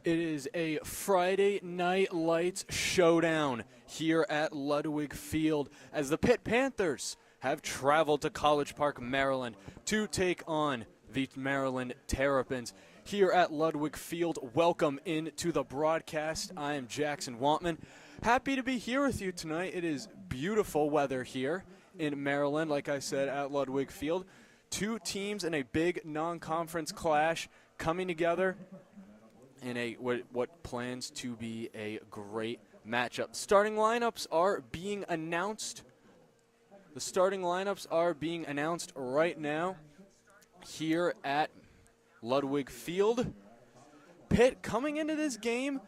It is a Friday Night Lights showdown here at Ludwig Field as the Pitt Panthers have traveled to College Park, Maryland to take on the Maryland Terrapins. Here at Ludwig Field, welcome into the broadcast. I am Jackson Wantman. Happy to be here with you tonight. It is beautiful weather here in Maryland, like I said, at Ludwig Field. Two teams in a big non-conference clash coming together in a what plans to be a great matchup. Starting lineups are being announced. The starting lineups are being announced right now here at Ludwig Field. Pitt coming into this game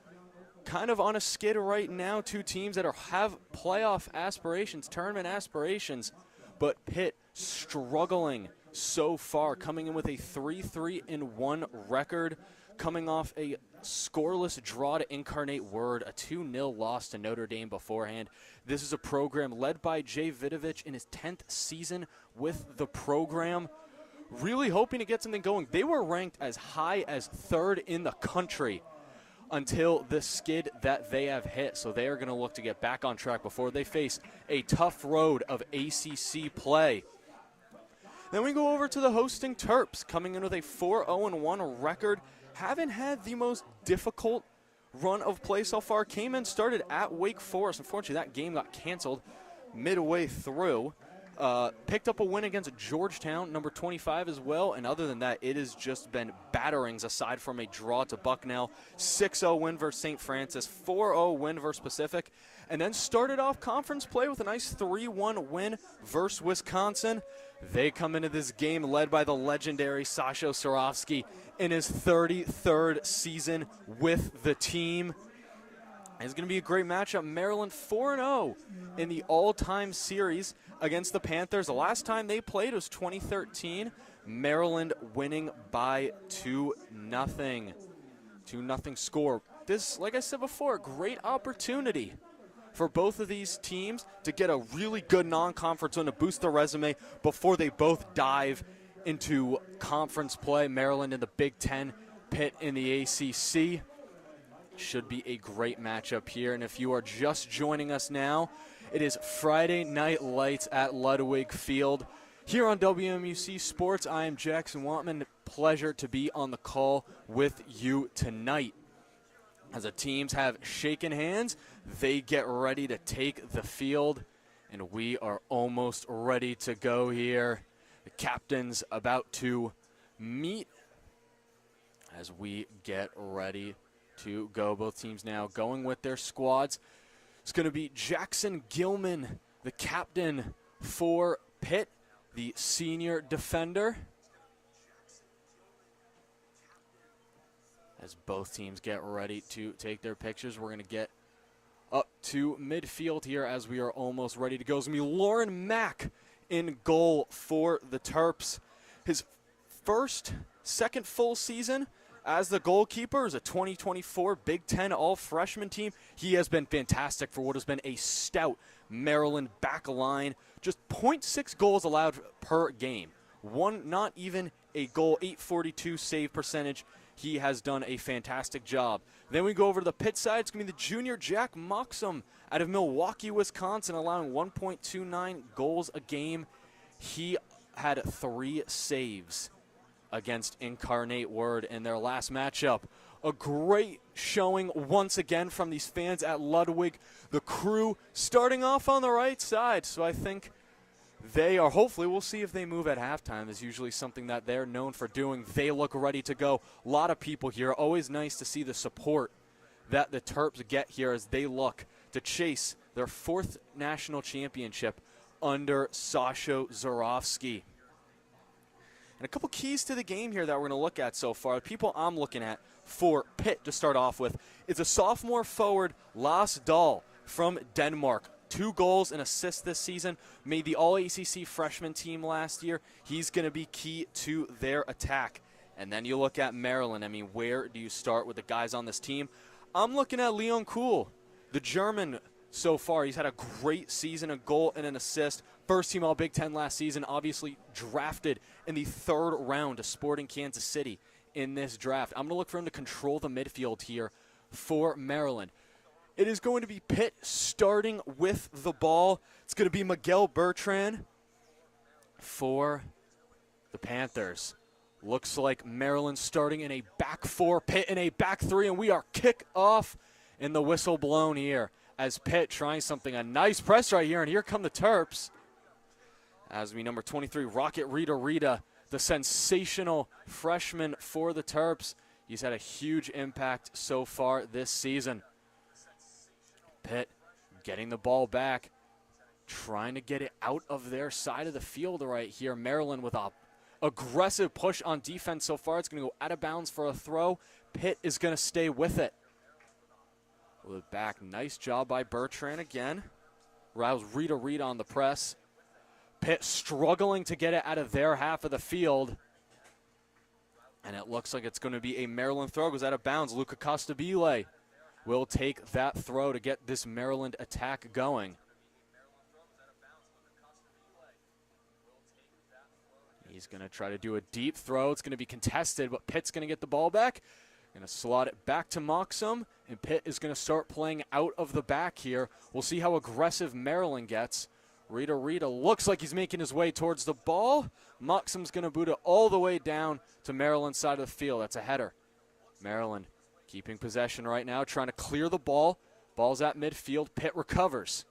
kind of on a skid right now. Two teams that have playoff aspirations, tournament aspirations, but Pitt struggling so far, coming in with a 3-3-1 record, coming off a scoreless draw to Incarnate Word, a 2-0 loss to Notre Dame beforehand. This is a program led by Jay Vidovich in his 10th season with the program, really hoping to get something going. They were ranked as high as third in the country until the skid that they have hit. So they are going to look to get back on track before they face a tough road of ACC play. Then we go over to the hosting Terps, coming in with a 4-0-1 record. Haven't had the most difficult run of play so far. Came in, started at Wake Forest. Unfortunately, that game got canceled midway through. Picked up a win against Georgetown, number 25 as well. And other than that, it has just been batterings aside from a draw to Bucknell. 6-0 win versus St. Francis, 4-0 win versus Pacific. And then started off conference play with a nice 3-1 win versus Wisconsin. They come into this game led by the legendary Sasho Surofsky in his 33rd season with the team. It's going to be a great matchup. Maryland 4-0 in the all-time series against the Panthers. The last time they played was 2013. Maryland winning by 2-0. 2-0 score. This, like I said before, great opportunity for both of these teams to get a really good non-conference win to boost their resume before they both dive into conference play. Maryland in the Big Ten, Pitt in the ACC. Should be a great matchup here. And if you are just joining us now, it is Friday Night Lights at Ludwig Field. Here on WMUC Sports, I am Jackson Wantman. Pleasure to be on the call with you tonight. As the teams have shaken hands, they get ready to take the field, and we are almost ready to go here. The captains about to meet as we get ready to go. Both teams now going with their squads. It's going to be Jackson Gilman, the captain for Pitt, the senior defender. As both teams get ready to take their pictures, we're going to get up to midfield here as we are almost ready to go. It's going to be Lauren Mack in goal for the Terps. His second full season as the goalkeeper is a 2024 Big Ten all-freshman team. He has been fantastic for what has been a stout Maryland back line. Just 0.6 goals allowed per game. Not even a goal, 842 save percentage. He has done a fantastic job. Then we go over to the Pitt side. It's going to be the junior Jack Moxham out of Milwaukee, Wisconsin, allowing 1.29 goals a game. He had 3 saves against Incarnate Word in their last matchup. A great showing once again from these fans at Ludwig. The crew starting off on the right side, so I think they are, hopefully, we'll see if they move at halftime. Is usually something that they're known for doing. They look ready to go. A lot of people here. Always nice to see the support that the Terps get here as they look to chase their 4th national championship under Sasho Surofsky. And a couple keys to the game here that we're going to look at so far. The people I'm looking at for Pitt to start off with is a sophomore forward, Lars Dahl from Denmark. 2 goals and assists this season. Made the All-ACC freshman team last year. He's going to be key to their attack. And then you look at Maryland. I mean, where do you start with the guys on this team? I'm looking at Leon Kuhl, the German so far. He's had a great season, a goal and an assist. First team All-Big Ten last season, obviously drafted in the 3rd round to Sporting Kansas City in this draft. I'm going to look for him to control the midfield here for Maryland. It is going to be Pitt starting with the ball. It's going to be Miguel Bertrand for the Panthers. Looks like Maryland starting in a back four, Pitt in a back three, and we are kick off in the whistle blown here as Pitt trying something. A nice press right here, and here come the Terps. As we number 23, Rocket Rita, the sensational freshman for the Terps. He's had a huge impact so far this season. Pitt getting the ball back, trying to get it out of their side of the field right here. Maryland with a aggressive push on defense so far. It's going to go out of bounds for a throw. Pitt is going to stay with it. With it back, nice job by Bertrand again. Rouse Rita on the press. Pitt struggling to get it out of their half of the field. And it looks like it's going to be a Maryland throw. Goes out of bounds. Luca Costabile will take that throw to get this Maryland attack going. He's going to try to do a deep throw. It's going to be contested, but Pitt's going to get the ball back. Going to slot it back to Moxham, and Pitt is going to start playing out of the back here. We'll see how aggressive Maryland gets. Rita looks like he's making his way towards the ball. Moxham's going to boot it all the way down to Maryland's side of the field. That's a header. Maryland keeping possession right now, trying to clear the ball. Ball's at midfield. Pitt recovers.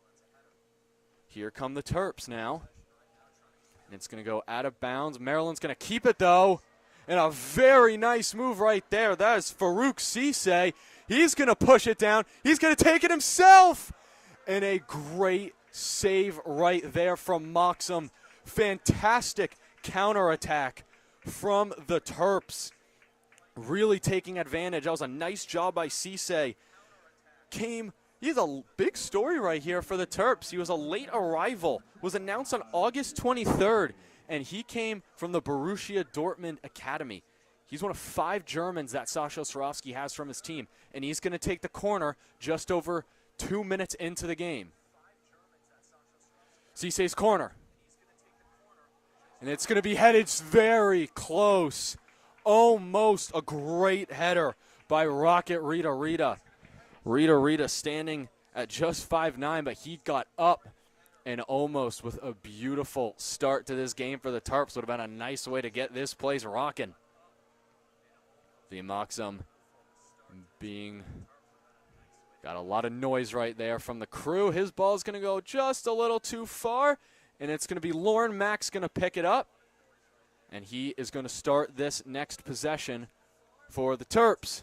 Here come the Terps now. And it's going to go out of bounds. Maryland's going to keep it, though. And a very nice move right there. That is Farouk Cisse. He's going to push it down. He's going to take it himself. And a great save right there from Moxham. Fantastic counterattack from the Terps. Really taking advantage. That was a nice job by Cisse. He's a big story right here for the Terps. He was a late arrival. Was announced on August 23rd, and he came from the Borussia Dortmund Academy. He's one of 5 Germans that Sasha Swarovski has from his team, and he's going to take the corner just over 2 minutes into the game. Cisse's corner. And it's going to be headed very close. Almost a great header by Rocket Rita. Rita standing at just 5'9", but he got up and almost with a beautiful start to this game for the Terps. Would have been a nice way to get this place rocking. The Moxham got a lot of noise right there from the crew. His ball's going to go just a little too far, and it's going to be Lauren Mack's going to pick it up, and he is going to start this next possession for the Terps.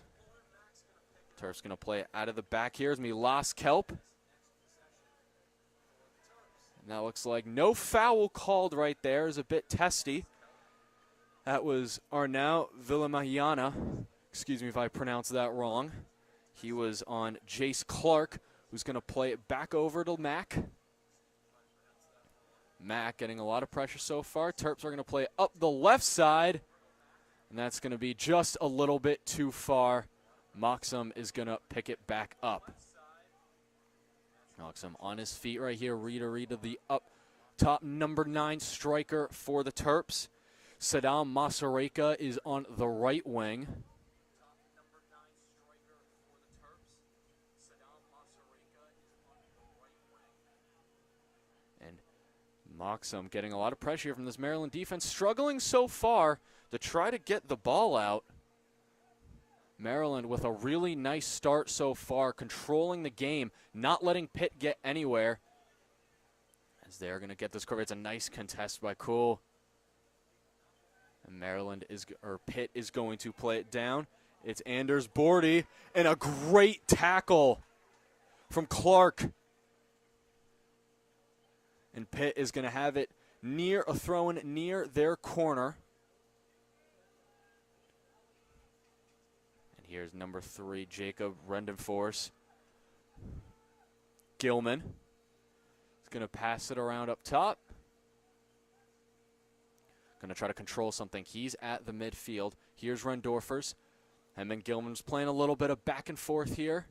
Terps going to play it out of the back here. It's Milas Kelp. And that looks like no foul called right there. Is a bit testy. That was Arnau Villamahiana. Excuse me if I pronounced that wrong. He was on Jace Clark, who's going to play it back over to Mack. Mack getting a lot of pressure so far. Terps are going to play it up the left side, and that's going to be just a little bit too far. Moxham is going to pick it back up. Moxham on his feet right here. Rita, the up top number 9 striker for the Terps. Saddam Masareka is on the right wing. And Moxham getting a lot of pressure from this Maryland defense, struggling so far to try to get the ball out. Maryland with a really nice start so far, controlling the game, not letting Pitt get anywhere. As they're going to get this cover. It's a nice contest by Cool. And Pitt is going to play it down. It's Anders Bordy, and a great tackle from Clark. And Pitt is going to have it thrown near their corner. Here's number 3, Jacob Rendenforce. Gilman is going to pass it around up top. Going to try to control something. He's at the midfield. Here's Rendorfers. And then Gilman's playing a little bit of back and forth here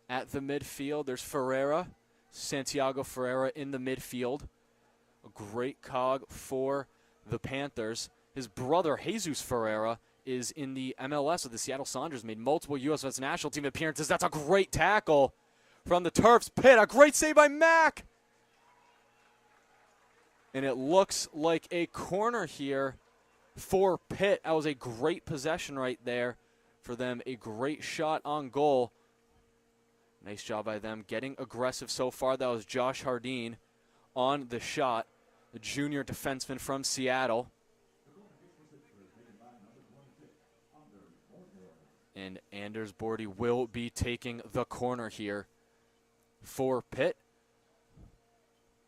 at the midfield. There's Ferreira, Santiago Ferreira in the midfield. A great cog for the Panthers. His brother, Jesus Ferreira, is in the MLS with the Seattle Sounders, made multiple U.S. Men's national team appearances. That's a great tackle from the Terps. Pitt, a great save by Mack. And it looks like a corner here for Pitt. That was a great possession right there for them. A great shot on goal. Nice job by them getting aggressive so far. That was Josh Hardeen on the shot, the junior defenseman from Seattle. And Anders Bordy will be taking the corner here for Pitt.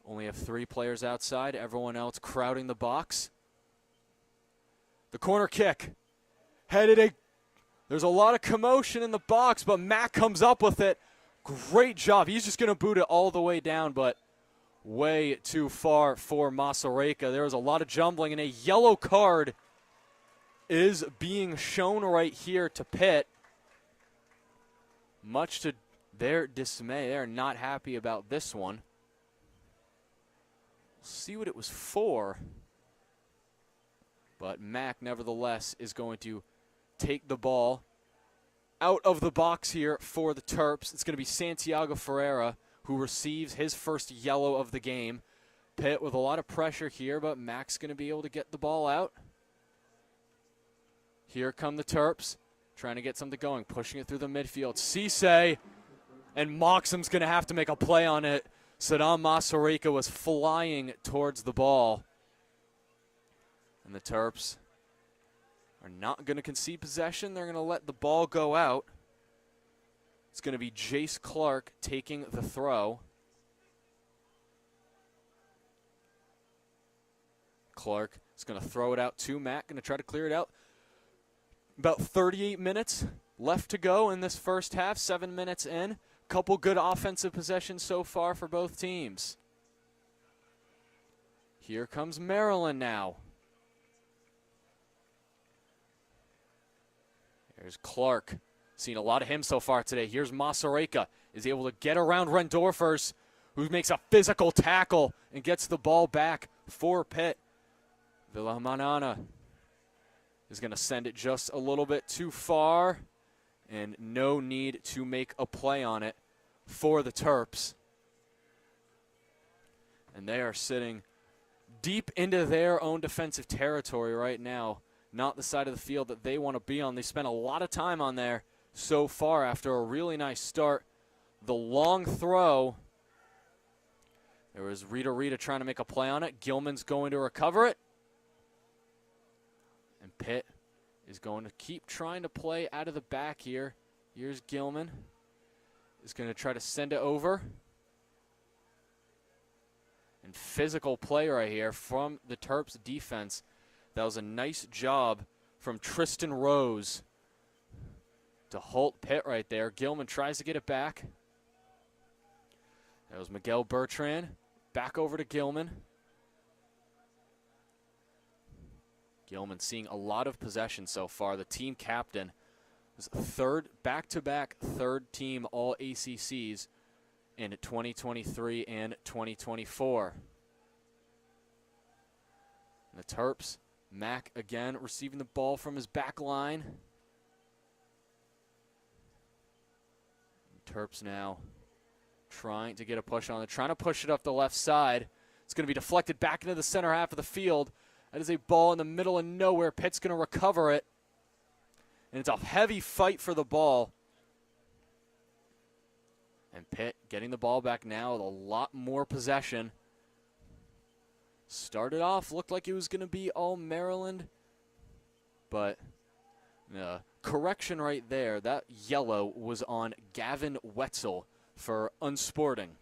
Only have 3 players outside. Everyone else crowding the box. The corner kick. There's a lot of commotion in the box, but Mack comes up with it. Great job. He's just going to boot it all the way down, but way too far for Masareka. There was a lot of jumbling, and a yellow card is being shown right here to Pitt. Much to their dismay, they're not happy about this one. See what it was for. But Mack, nevertheless, is going to take the ball out of the box here for the Terps. It's going to be Santiago Ferreira who receives his first yellow of the game. Pitt with a lot of pressure here, but Mack's going to be able to get the ball out. Here come the Terps, trying to get something going, pushing it through the midfield. Cisse, and Moxham's going to have to make a play on it. Saddam Masareka was flying towards the ball. And the Terps are not going to concede possession. They're going to let the ball go out. It's going to be Jace Clark taking the throw. Clark is going to throw it out to Matt, going to try to clear it out. About 38 minutes left to go in this first half, 7 minutes in. Couple good offensive possessions so far for both teams. Here comes Maryland now. There's Clark. Seen a lot of him so far today. Here's Masareka. Is able to get around Rendorfers, who makes a physical tackle and gets the ball back for Pitt. Villamanana is going to send it just a little bit too far, and no need to make a play on it for the Terps. And they are sitting deep into their own defensive territory right now, not the side of the field that they want to be on. They spent a lot of time on there so far after a really nice start. The long throw. There was Rita trying to make a play on it. Gilman's going to recover it. And Pitt is going to keep trying to play out of the back here. Here's Gilman. Is going to try to send it over. And physical play right here from the Terps defense. That was a nice job from Tristan Rose to halt Pitt right there. Gilman tries to get it back. That was Miguel Bertrand. Back over to Gilman. Gilman seeing a lot of possession so far. The team captain was back-to-back third team all ACCs in 2023 and 2024. And the Terps, Mack again receiving the ball from his back line. Terps now trying to get a push on it, trying to push it up the left side. It's going to be deflected back into the center half of the field. That is a ball in the middle of nowhere. Pitt's going to recover it. And it's a heavy fight for the ball. And Pitt getting the ball back now with a lot more possession. Started off, looked like it was going to be all Maryland. But correction right there. That yellow was on Gavin Wetzel for unsporting.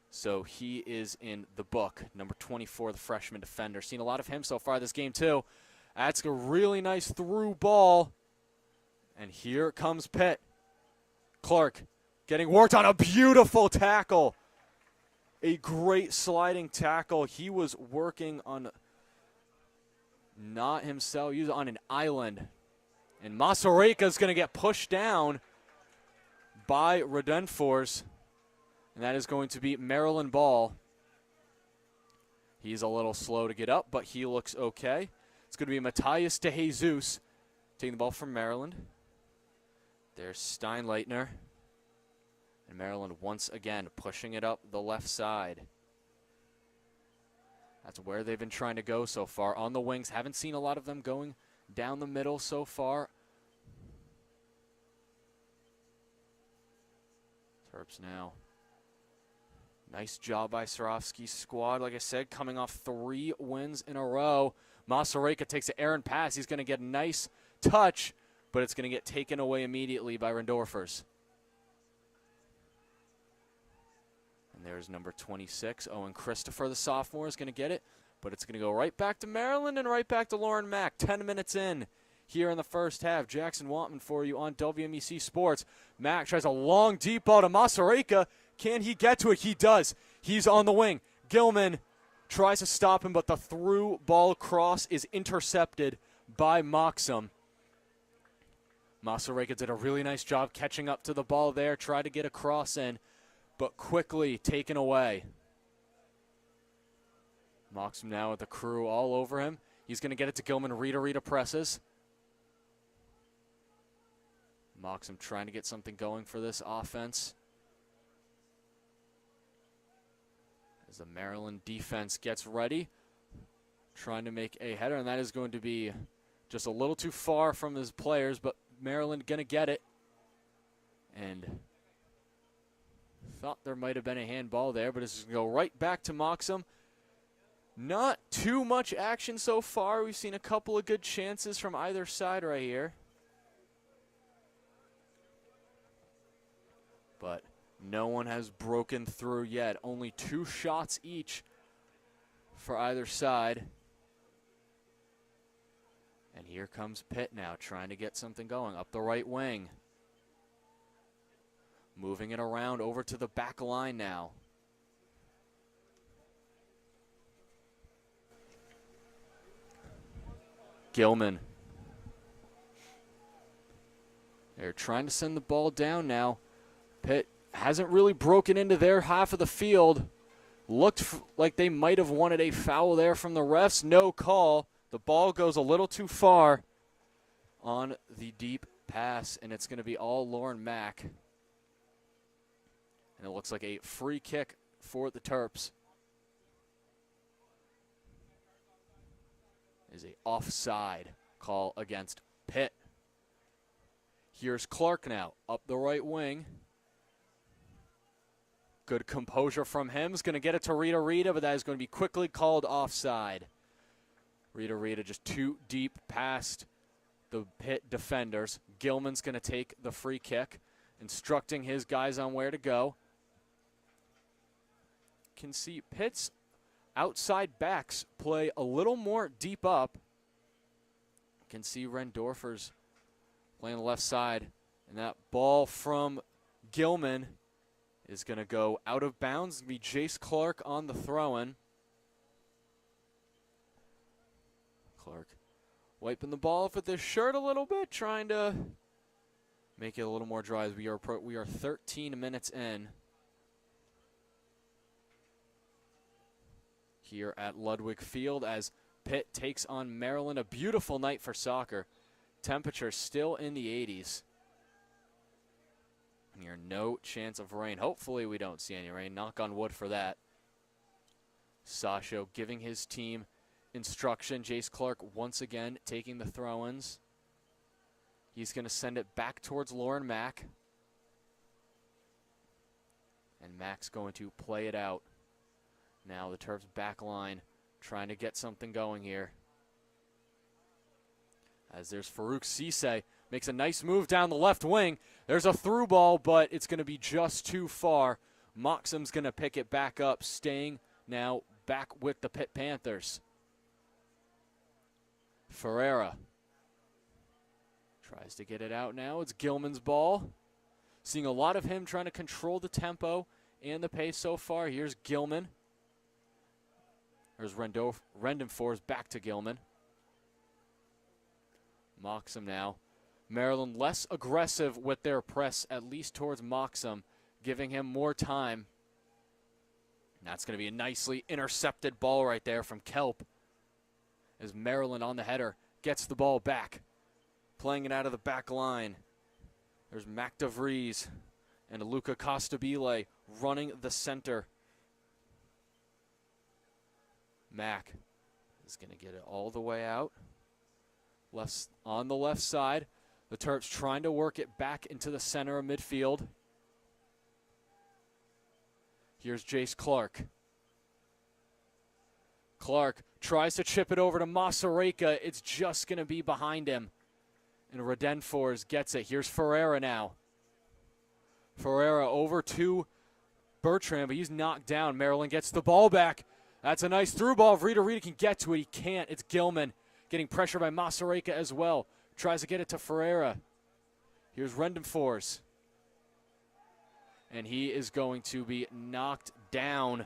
So he is in the book, number 24, the freshman defender. Seen a lot of him so far this game, too. That's a really nice through ball. And here comes Pitt. Clark getting worked on. A beautiful tackle. A great sliding tackle. He was working on not himself. He was on an island. And Masareka is going to get pushed down by Redenfors. And that is going to be Maryland ball. He's a little slow to get up, but he looks okay. It's going to be Matthias De Jesus taking the ball from Maryland. There's Steinleitner. And Maryland once again pushing it up the left side. That's where they've been trying to go so far. On the wings, haven't seen a lot of them going down the middle so far. Terps now. Nice job by Swarovski's squad. Like I said, coming off 3 wins in a row. Masareka takes an errant pass. He's going to get a nice touch, but it's going to get taken away immediately by Rendorfers. And there's number 26, Owen Christopher, the sophomore, is going to get it, but it's going to go right back to Maryland and right back to Lauren Mack. 10 minutes in here in the first half. Jackson Wantman for you on WMEC Sports. Mack tries a long, deep ball to Masareka. Can he get to it? He does. He's on the wing. Gilman tries to stop him, but the through ball cross is intercepted by Moxham. Masareka did a really nice job catching up to the ball there, tried to get a cross in, but quickly taken away. Moxham now with the crew all over him. He's going to get it to Gilman. Rita presses. Moxham trying to get something going for this offense. As the Maryland defense gets ready, trying to make a header, and that is going to be just a little too far from his players, but Maryland going to get it. And thought there might have been a handball there, but it's going to go right back to Moxham. Not too much action so far. We've seen a couple of good chances from either side right here. But no one has broken through yet. Only 2 shots each for either side. And here comes Pitt now, trying to get something going up the right wing. Moving it around over to the back line now. Gilman. They're trying to send the ball down now. Pitt hasn't really broken into their half of the field. Looked like they might have wanted a foul there from the refs. No call. The ball goes a little too far on the deep pass, and it's going to be all Lauren Mack. And it looks like a free kick for the Terps. Is a offside call against Pitt. Here's Clark now, up the right wing. Good composure from him. He's going to get it to Rita, but that is going to be quickly called offside. Rita just too deep past the Pitt defenders. Gilman's going to take the free kick, instructing his guys on where to go. Can see Pitt's outside backs play a little more deep up. Can see Rendorfers playing the left side. And that ball from Gilman is going to go out of bounds. It'll be Jace Clark on the throw-in. Clark wiping the ball off with his shirt a little bit, trying to make it a little more dry as we are 13 minutes in here at Ludwig Field as Pitt takes on Maryland. A beautiful night for soccer. Temperature still in the 80s. Here, no chance of rain. Hopefully we don't see any rain. Knock on wood for that. Sasho giving his team instruction. Jace Clark once again taking the throw-ins. He's going to send it back towards Lauren Mack. And Mack's going to play it out. Now the Terps back line trying to get something going here. As there's Farouk Cisse. Makes a nice move down the left wing. There's a through ball, but it's going to be just too far. Moxham's going to pick it back up, staying now back with the Pitt Panthers. Ferreira tries to get it out now. It's Gilman's ball. Seeing a lot of him trying to control the tempo and the pace so far. Here's Gilman. There's Rendonfors back to Gilman. Moxham now. Maryland less aggressive with their press, at least towards Moxham, giving him more time. And that's going to be a nicely intercepted ball right there from Kelp. As Maryland on the header gets the ball back. playing it out of the back line. There's Mac DeVries and Luca Costabile running the center. Mac is going to get it all the way out. On the left side, the Terps trying to work it back into the center of midfield. Here's Jace Clark. Clark tries to chip it over to Masareka. It's just going to be behind him. And Redenfors gets it. Here's Ferreira now. Ferreira over to Bertrand, but he's knocked down. Maryland gets the ball back. That's a nice through ball. If Rita can get to it, he can't. It's Gilman getting pressure by Masareka as well. Tries to get it to Ferreira. Here's Redenfors. And he is going to be knocked down.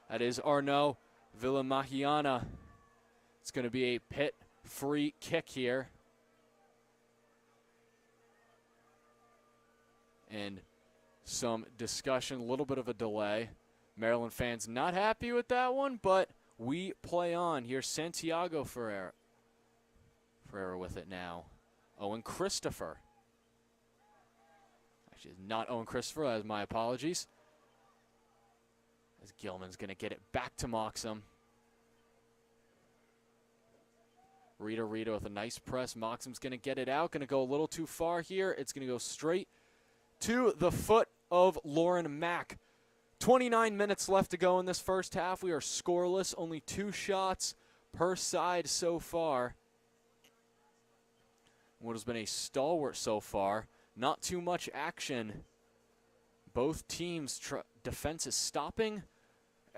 That is Arnaud Villamahiana. It's going to be a Pitt free kick here. And some discussion, a little bit of a delay. Maryland fans not happy with that one, but we play on. Here's Santiago Ferreira. Ferreira with it now. Owen Christopher. Actually, it's not Owen Christopher. That is my apologies. As Gilman's going to get it back to Moxham. Rita with a nice press. Moxham's going to get it out. Going to go a little too far here. It's going to go straight to the foot of Lauren Mack. 29 minutes left to go in this first half. We are scoreless. Only 2 shots per side so far. What has been a stalwart so far. Not too much action. Both teams' defense is stopping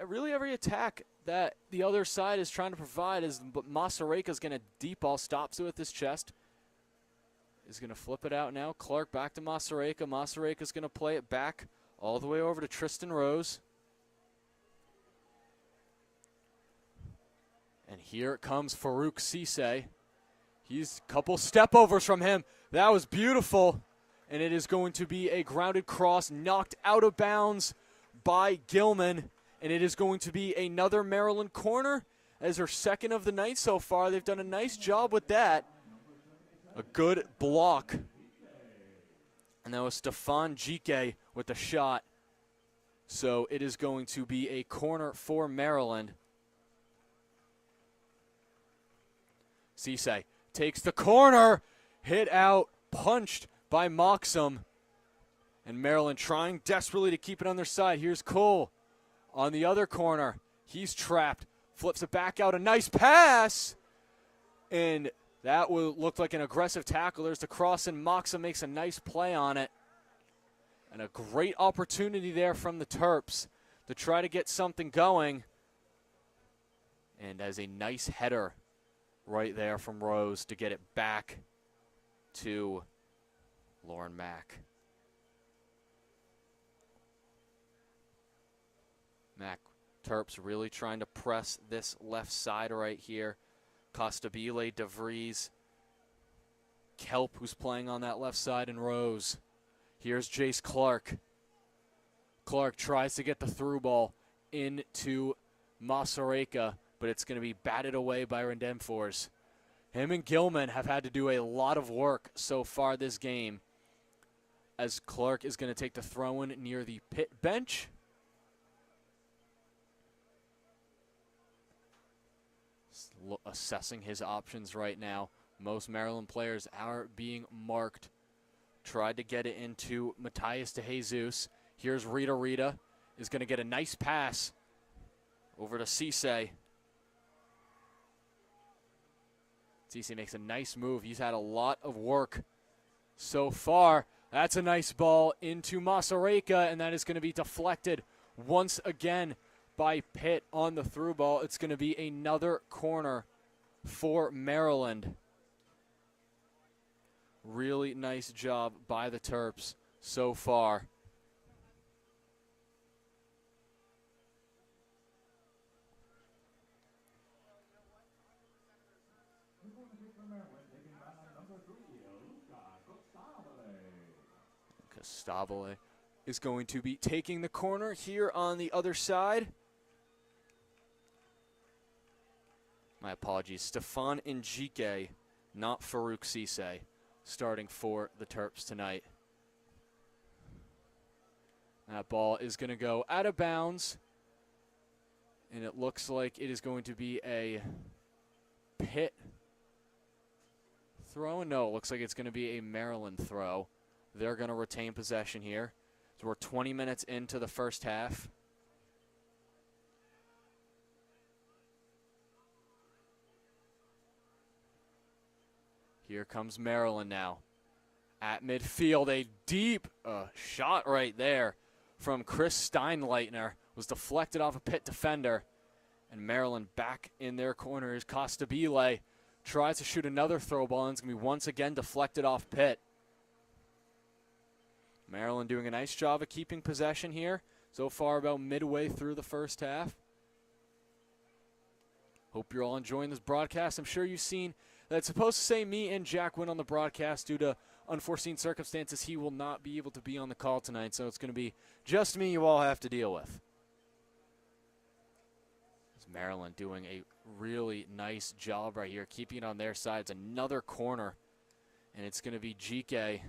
really every attack that the other side is trying to provide. But Masareka is going to deep ball, stops it with his chest. Is going to flip it out now. Clark back to Masareka. Masareka is going to play it back all the way over to Tristan Rose. And here it comes Farouk Cisse. He's a couple step overs from him. That was beautiful. And it is going to be a grounded cross knocked out of bounds by Gilman. And it is going to be another Maryland corner as her second of the night so far. They've done a nice job with that. A good block. And that was Stefan Jike with the shot. So it is going to be a corner for Maryland. Cisse takes the corner. Hit out. Punched by Moxham. And Maryland trying desperately to keep it on their side. Here's Cole on the other corner. He's trapped. Flips it back out. A nice pass. And that looked like an aggressive tackle. There's the cross, and Moxham makes a nice play on it. And a great opportunity there from the Terps to try to get something going. And as a nice header right there from Rose to get it back to Lauren Mack. Terps really trying to press this left side right here. Costabile, DeVries, Kelp, who's playing on that left side, and Rose. Here's Jace Clark. Clark tries to get the through ball into Masareka, but it's going to be batted away by Redenfors. Him and Gilman have had to do a lot of work so far this game, as Clark is going to take the throw-in near the Pitt bench. Assessing his options right now. Most Maryland players are being marked. Tried to get it into Matias de Jesus. Here's Rita is going to get a nice pass over to Cisse. Cisse makes a nice move. He's had a lot of work so far. That's a nice ball into Masareka, and that is going to be deflected once again by Pitt on the through ball. It's going to be another corner for Maryland. Really nice job by the Terps so far. Costabile is going to be taking the corner here on the other side. My apologies. Stefan Njike, not Farouk Cisse, starting for the Terps tonight. That ball is going to go out of bounds, and it looks like it is going to be a Pitt throw. No, it looks like it's going to be a Maryland throw. They're going to retain possession here. So we're 20 minutes into the first half. Here comes Maryland now. At midfield, a deep shot right there from Chris Steinleitner was deflected off a Pitt defender. And Maryland back in their corner is Costabile. Tries to shoot another throw ball, and it's going to be once again deflected off Pitt. Maryland doing a nice job of keeping possession here. So far about midway through the first half. Hope you're all enjoying this broadcast. I'm sure you've seen that it's supposed to say me and Jack Wynn on the broadcast. Due to unforeseen circumstances, he will not be able to be on the call tonight, so it's going to be just me you all have to deal with. Maryland doing a really nice job right here, keeping it on their side. It's another corner, and it's going to be GK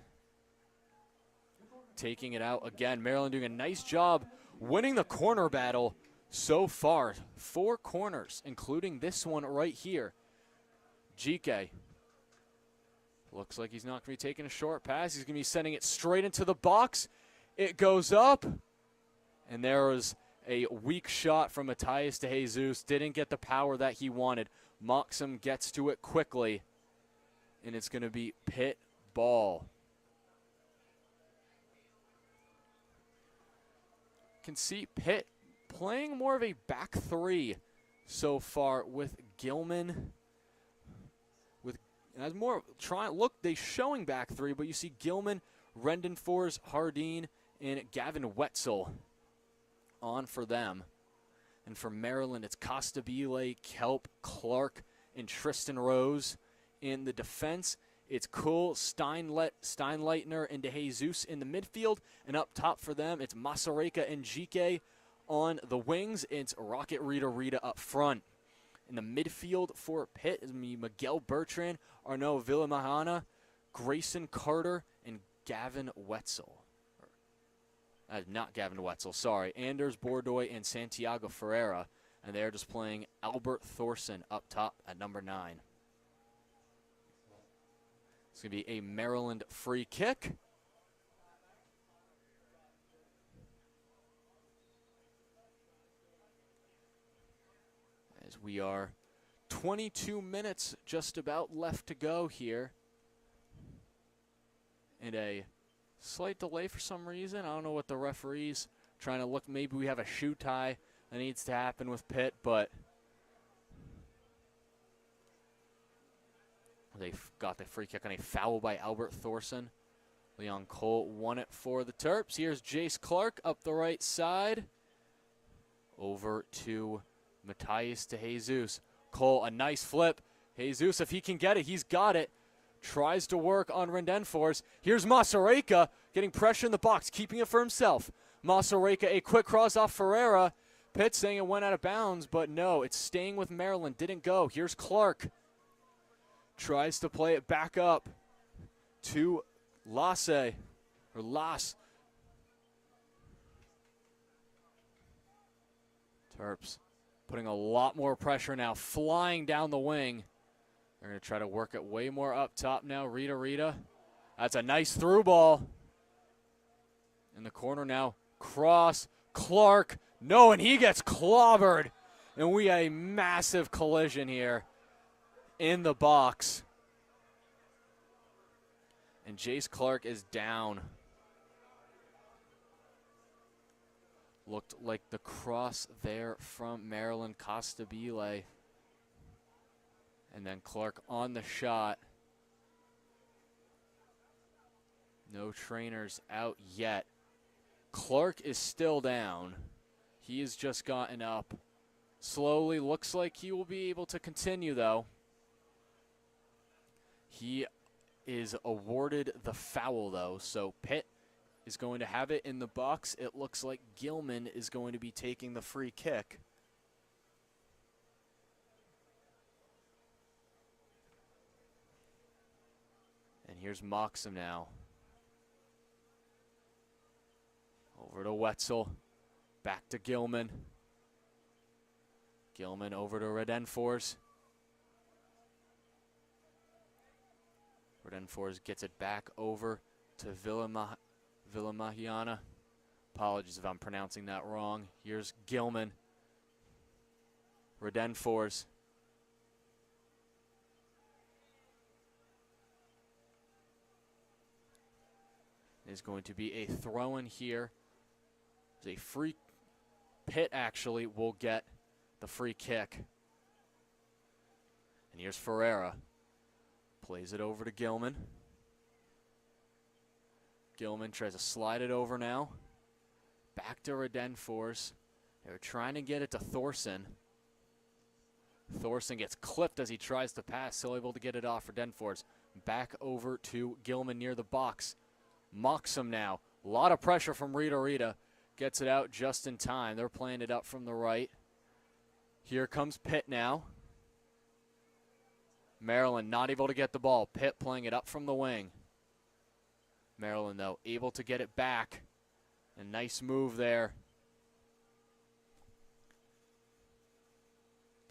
taking it out again. Maryland doing a nice job winning the corner battle so far. 4 corners, including this one right here. GK looks like he's not going to be taking a short pass. He's going to be sending it straight into the box. It goes up, and there was a weak shot from Matthias de Jesus. Didn't get the power that he wanted. Moxham gets to it quickly, and it's going to be Pitt ball. Can see Pitt playing more of a back 3 so far with Gilman. As more they showing back 3, but you see Gilman, Rendenfors, Hardeen, and Gavin Wetzel on for them. And for Maryland, it's Costabile, Kelp, Clark, and Tristan Rose. In the defense, it's Kuhl, Steinleitner, and De Jesus in the midfield. And up top for them, it's Masareka and Jike. On the wings, it's Rocket Rita up front. In the midfield for Pitt is Miguel Bertrand, Arnaud Villamahana, Grayson Carter, and Gavin Wetzel. Not Gavin Wetzel, sorry. Anders Bordoy and Santiago Ferreira. And they're just playing Albert Thorson up top at number 9. It's going to be a Maryland free kick. As we are 22 minutes just about left to go here. And a slight delay for some reason. I don't know what the referee's trying to look. Maybe we have a shoe tie that needs to happen with Pitt, but they got the free kick on a foul by Albert Thorson. Leon Cole won it for the Terps. Here's Jace Clark up the right side. Over to Matthias de Jesus. Cole, a nice flip. Jesus, if he can get it, he's got it. Tries to work on Rendenfors. Here's Masareka getting pressure in the box, keeping it for himself. Masareka, a quick cross off Ferreira. Pitt saying it went out of bounds, but no, it's staying with Maryland. Didn't go. Here's Clark. Tries to play it back up to Las. Terps putting a lot more pressure now, flying down the wing. They're going to try to work it way more up top now. Rita. That's a nice through ball. In the corner now. Cross. Clark. No, and he gets clobbered. And we have a massive collision here in the box. And Jace Clark is down. Looked like the cross there from Maryland Costabile. And then Clark on the shot. No trainers out yet. Clark is still down. He has just gotten up. Slowly, looks like he will be able to continue, though. He is awarded the foul, though, so Pitt is going to have it in the box. It looks like Gilman is going to be taking the free kick. And here's Moxham now. Over to Wetzel. Back to Gilman. Gilman over to Redenfors. Redenfors gets it back over to Villamahiana. Apologies if I'm pronouncing that wrong. Here's Gilman. Redenfors. There's going to be a throw-in here. There's a free. Pitt actually will get the free kick. And here's Ferreira. Plays it over to Gilman. Gilman tries to slide it over now. Back to Redenfors. They're trying to get it to Thorson. Thorson gets clipped as he tries to pass, still able to get it off Redenfors. Back over to Gilman near the box. Moxham now. A lot of pressure from Rita Rita. Gets it out just in time. They're playing it up from the right. Here comes Pitt now. Maryland not able to get the ball. Pitt playing it up from the wing. Maryland, though, able to get it back. A nice move there.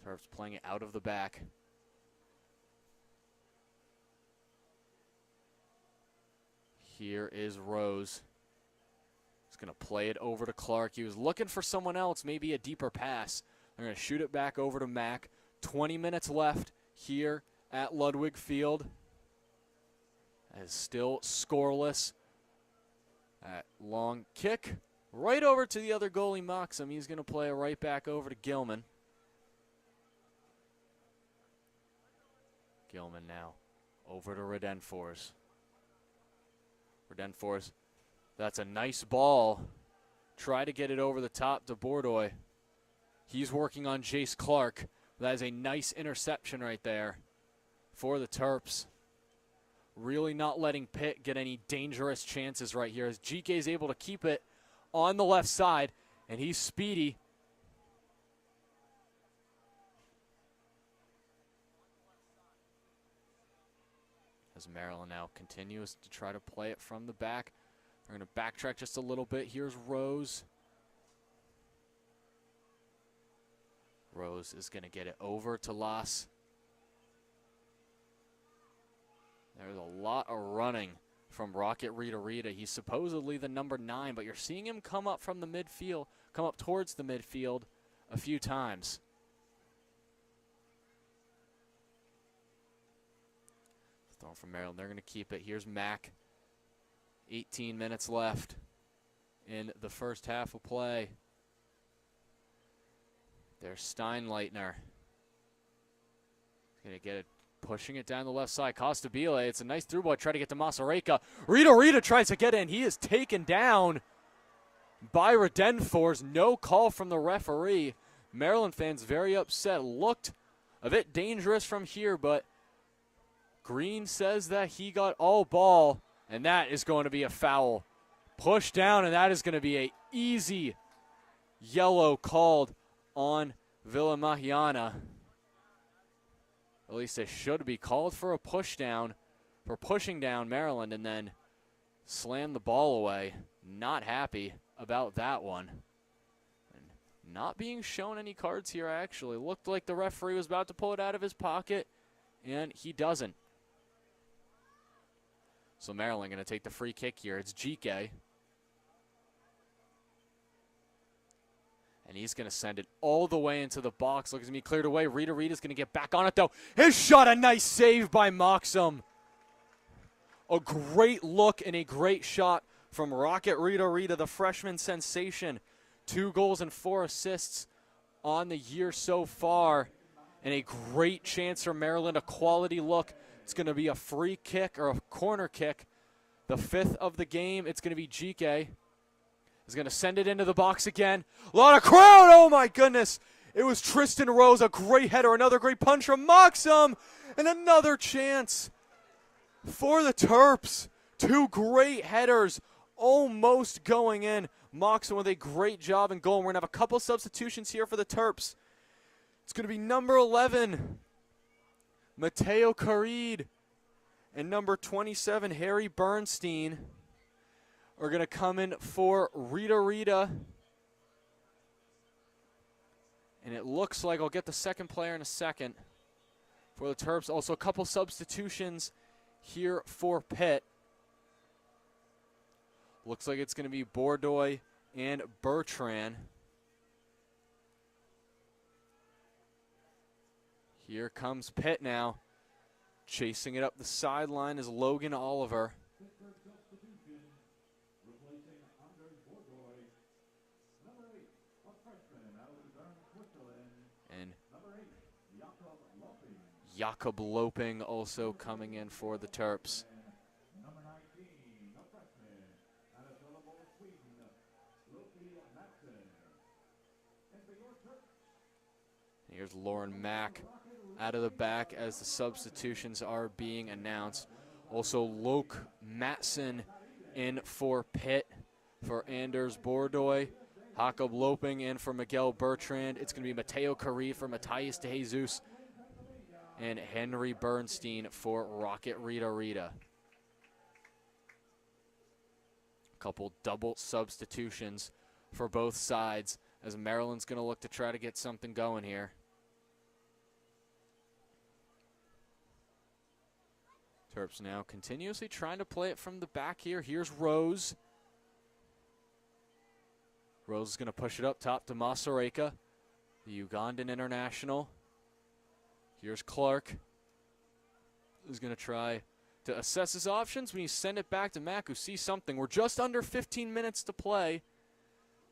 Terps playing it out of the back. Here is Rose. He's going to play it over to Clark. He was looking for someone else, maybe a deeper pass. They're going to shoot it back over to Mack. 20 minutes left here at Ludwig Field. As still scoreless. That long kick right over to the other goalie, Moxham. He's going to play it right back over to Gilman. Gilman now over to Redenfors. Redenfors, that's a nice ball. Try to get it over the top to Bordoy. He's working on Jace Clark. That is a nice interception right there for the Terps. Really not letting Pitt get any dangerous chances right here as GK is able to keep it on the left side, and he's speedy. As Maryland now continues to try to play it from the back. They're going to backtrack just a little bit. Here's Rose. Rose is going to get it over to Lass. There's a lot of running from Rocket Rita Rita. He's supposedly the number 9, but you're seeing him come up from the midfield, come up towards the midfield a few times. Thrown from Maryland. They're going to keep it. Here's Mack. 18 minutes left in the first half of play. There's Steinleitner. He's going to get it, pushing it down the left side. Costabile, it's a nice through ball. Try to get to Masareka. Rita Rita tries to get in. He is taken down by Redenfors. No call from the referee. Maryland fans very upset. Looked a bit dangerous from here, but Green says that he got all ball, and that is going to be a foul. Push down, and that is going to be a easy yellow called on Villamahiana. At least it should be called for a push down, for pushing down Maryland, and then slam the ball away. Not happy about that one. And not being shown any cards here, actually. Looked like the referee was about to pull it out of his pocket, and he doesn't. So Maryland going to take the free kick here. It's GK. And he's going to send it all the way into the box. Looks to be cleared away. Rita Rita's going to get back on it, though. His shot, a nice save by Moxham. A great look and a great shot from Rocket Rita Rita, the freshman sensation. 2 goals and 4 assists on the year so far. And a great chance for Maryland, a quality look. It's going to be a free kick or a corner kick. The 5th of the game. It's going to be GK. He's going to send it into the box again. A lot of crowd. Oh, my goodness. It was Tristan Rose. A great header. Another great punch from Moxham. And another chance for the Terps. 2 great headers almost going in. Moxham with a great job in goal. We're going to have a couple substitutions here for the Terps. It's going to be number 11, Mateo Carid, and number 27, Harry Bernstein, are going to come in for Rita Rita. And it looks like I'll get the second player in a second for the Terps. Also, a couple substitutions here for Pitt. Looks like it's going to be Bordoy and Bertrand. Here comes Pitt now. Chasing it up the sideline is Logan Oliver. And Jakob Loping also coming in for the Terps. Here's Lauren Mack out of the back as the substitutions are being announced. Also, Loke Matson in for Pitt for Anders Bordoy. Jakob Loping in for Miguel Bertrand. It's going to be Mateo Carri for Matthias De Jesus. And Henry Bernstein for Rocket Rita Rita. A couple double substitutions for both sides as Maryland's going to look to try to get something going here. Terps now continuously trying to play it from the back here. Here's Rose. Rose is going to push it up top to Masareka, the Ugandan international. Here's Clark, who's going to try to assess his options when you send it back to Mack, who sees something. We're just under 15 minutes to play,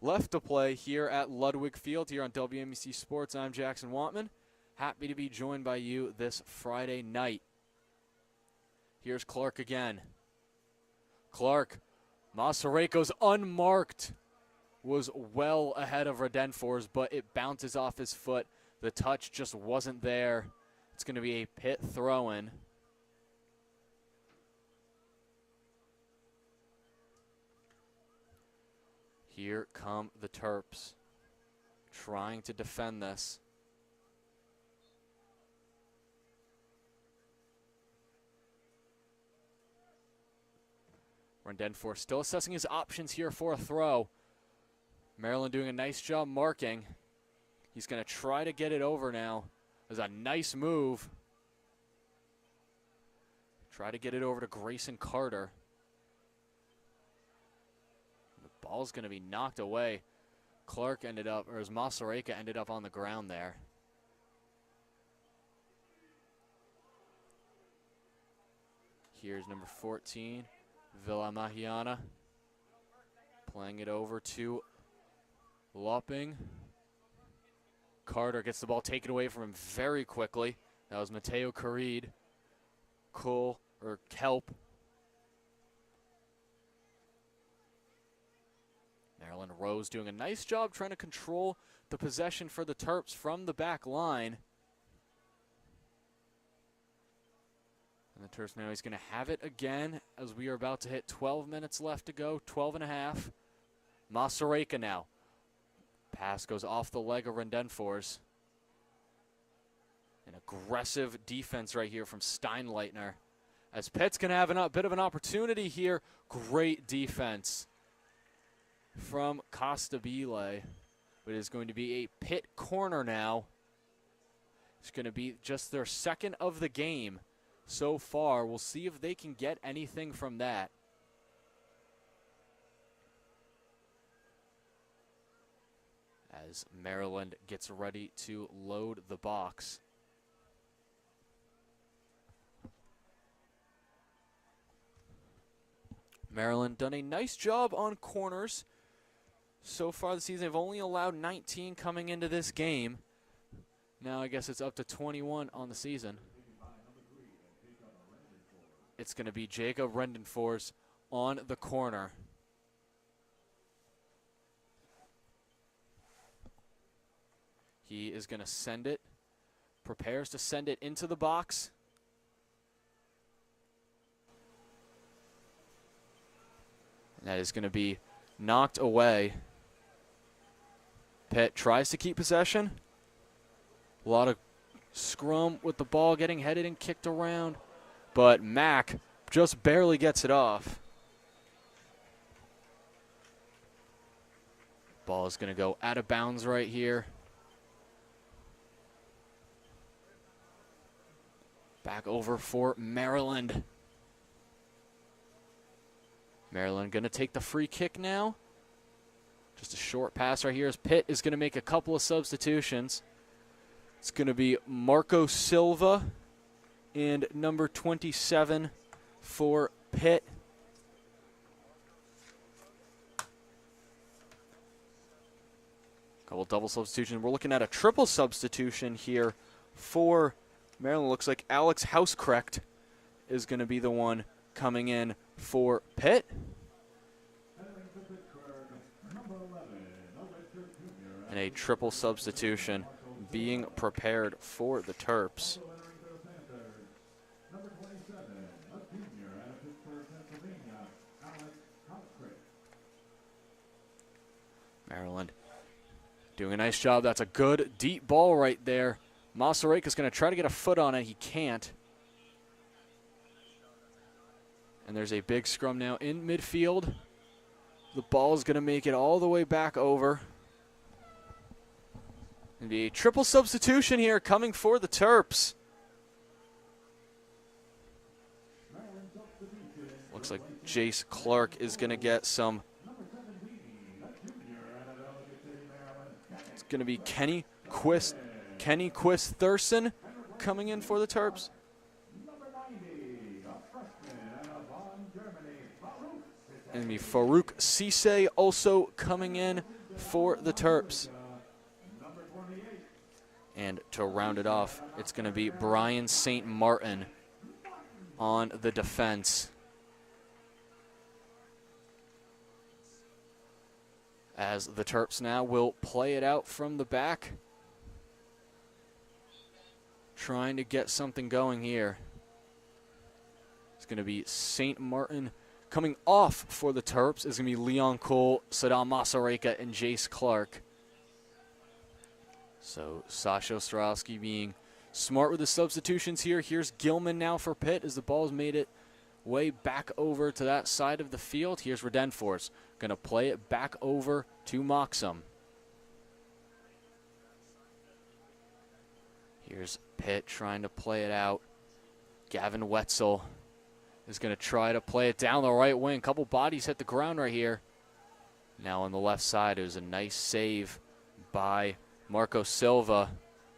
left to play here at Ludwig Field here on WMEC Sports. I'm Jackson Wantman. Happy to be joined by you this Friday night. Here's Clark again. Clark, Masareko's unmarked, was well ahead of Redenfors, but it bounces off his foot. The touch just wasn't there. It's going to be a Pitt throw-in. Here come the Terps, trying to defend this. Redenfors still assessing his options here for a throw. Maryland doing a nice job marking. He's going to try to get it over now. There's a nice move. Try to get it over to Grayson Carter. The ball's going to be knocked away. Clark ended up, or as Masareka ended up on the ground there. Here's number 14, Villa Mahiana. Playing it over to Lopping. Carter gets the ball taken away from him very quickly. That was Mateo Carrid. Kelp. Maryland Rose doing a nice job trying to control the possession for the Terps from the back line. And the Terps now, he's going to have it again as we are about to hit 12 minutes left to go, 12 and a half. Masareka now. Pass goes off the leg of Redenfors. An aggressive defense right here from Steinleitner. As Pitt's going to have a bit of an opportunity here. Great defense from Costabile. But it is going to be a Pitt corner now. It's going to be just their second of the game so far. We'll see if they can get anything from that. As Maryland gets ready to load the box. Maryland done a nice job on corners so far this season. They've only allowed 19 coming into this game. Now I guess it's up to 21 on the season. It's going to be Jacob Redenfors on the corner. He is going to send it, prepares to send it into the box. And that is going to be knocked away. Pitt tries to keep possession. A lot of scrum with the ball getting headed and kicked around. but Mack just barely gets it off. Ball is going to go out of bounds right here. Back over for Maryland. Maryland going to take the free kick now. Just a short pass right here as Pitt is going to make a couple of substitutions. It's going to be Marco Silva and number 27 for Pitt. Couple double substitutions. We're looking at a triple substitution here for Maryland. Looks like Alex Housekrecht is going to be the one coming in for Pitt. And a triple substitution being prepared for the Terps. Maryland doing a nice job. That's a good deep ball right there. Masareka's going to try to get a foot on it. He can't. And there's a big scrum now in midfield. The ball is going to make it all the way back over. And be a triple substitution here coming for the Terps. Looks like Jace Clark is going to get some. It's going to be Kenny Quist Thurston coming in for the Terps. And be Farouk Cisse also coming in for the Terps. And to round it off, it's going to be Brian St. Martin on the defense. As the Terps now will play it out from the back. Trying to get something going here. It's going to be St. Martin. Coming off for the Terps is going to be Leon Cole, Saddam Masareka, and Jace Clark. So Sasha Ostrowski being smart with the substitutions here. Here's Gilman now for Pitt as the ball's made it way back over to that side of the field. Here's Redenfors. Going to play it back over to Moxham. Here's Pitt trying to play it out. Gavin Wetzel is going to try to play it down the right wing. Couple bodies hit the ground right here. Now on the left side, it was a nice save by Marco Silva.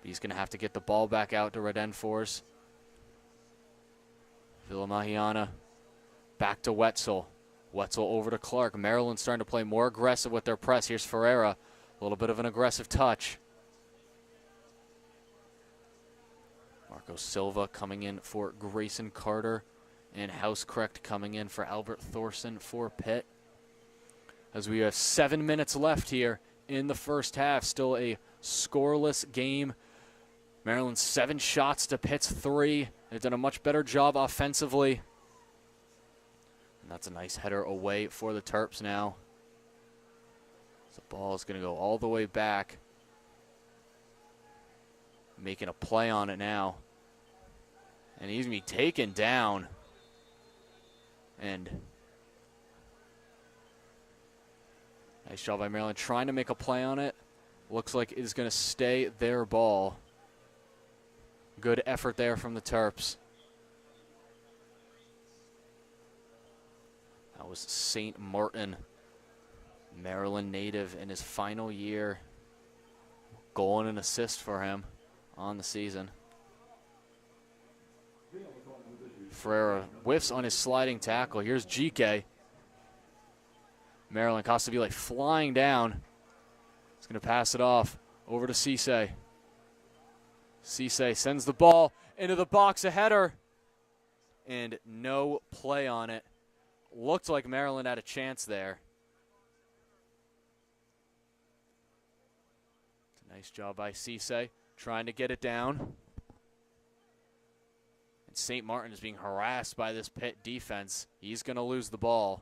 He's going to have to get the ball back out to Redenfors. Villamahiana back to Wetzel. Wetzel over to Clark. Maryland's starting to play more aggressive with their press. Here's Ferreira. A little bit of an aggressive touch. Marco Silva coming in for Grayson Carter. And Housekrecht coming in for Albert Thorson for Pitt. As we have 7 minutes left here in the first half. Still a scoreless game. Maryland 7 shots to Pitt's 3. They've done a much better job offensively. And that's a nice header away for the Terps now. The ball is going to go all the way back. Making a play on it now. And he's going to be taken down. And nice job by Maryland trying to make a play on it. Looks like it is going to stay their ball. Good effort there from the Terps. That was St. Martin, Maryland native in his final year. Goal and an assist for him on the season. Ferreira whiffs on his sliding tackle. Here's GK. Maryland Costabile flying down. He's going to pass it off over to Cisse. Cisse sends the ball into the box, a header. And no play on it. Looked like Maryland had a chance there. Nice job by Cisse, trying to get it down. And St. Martin is being harassed by this Pitt defense. He's going to lose the ball.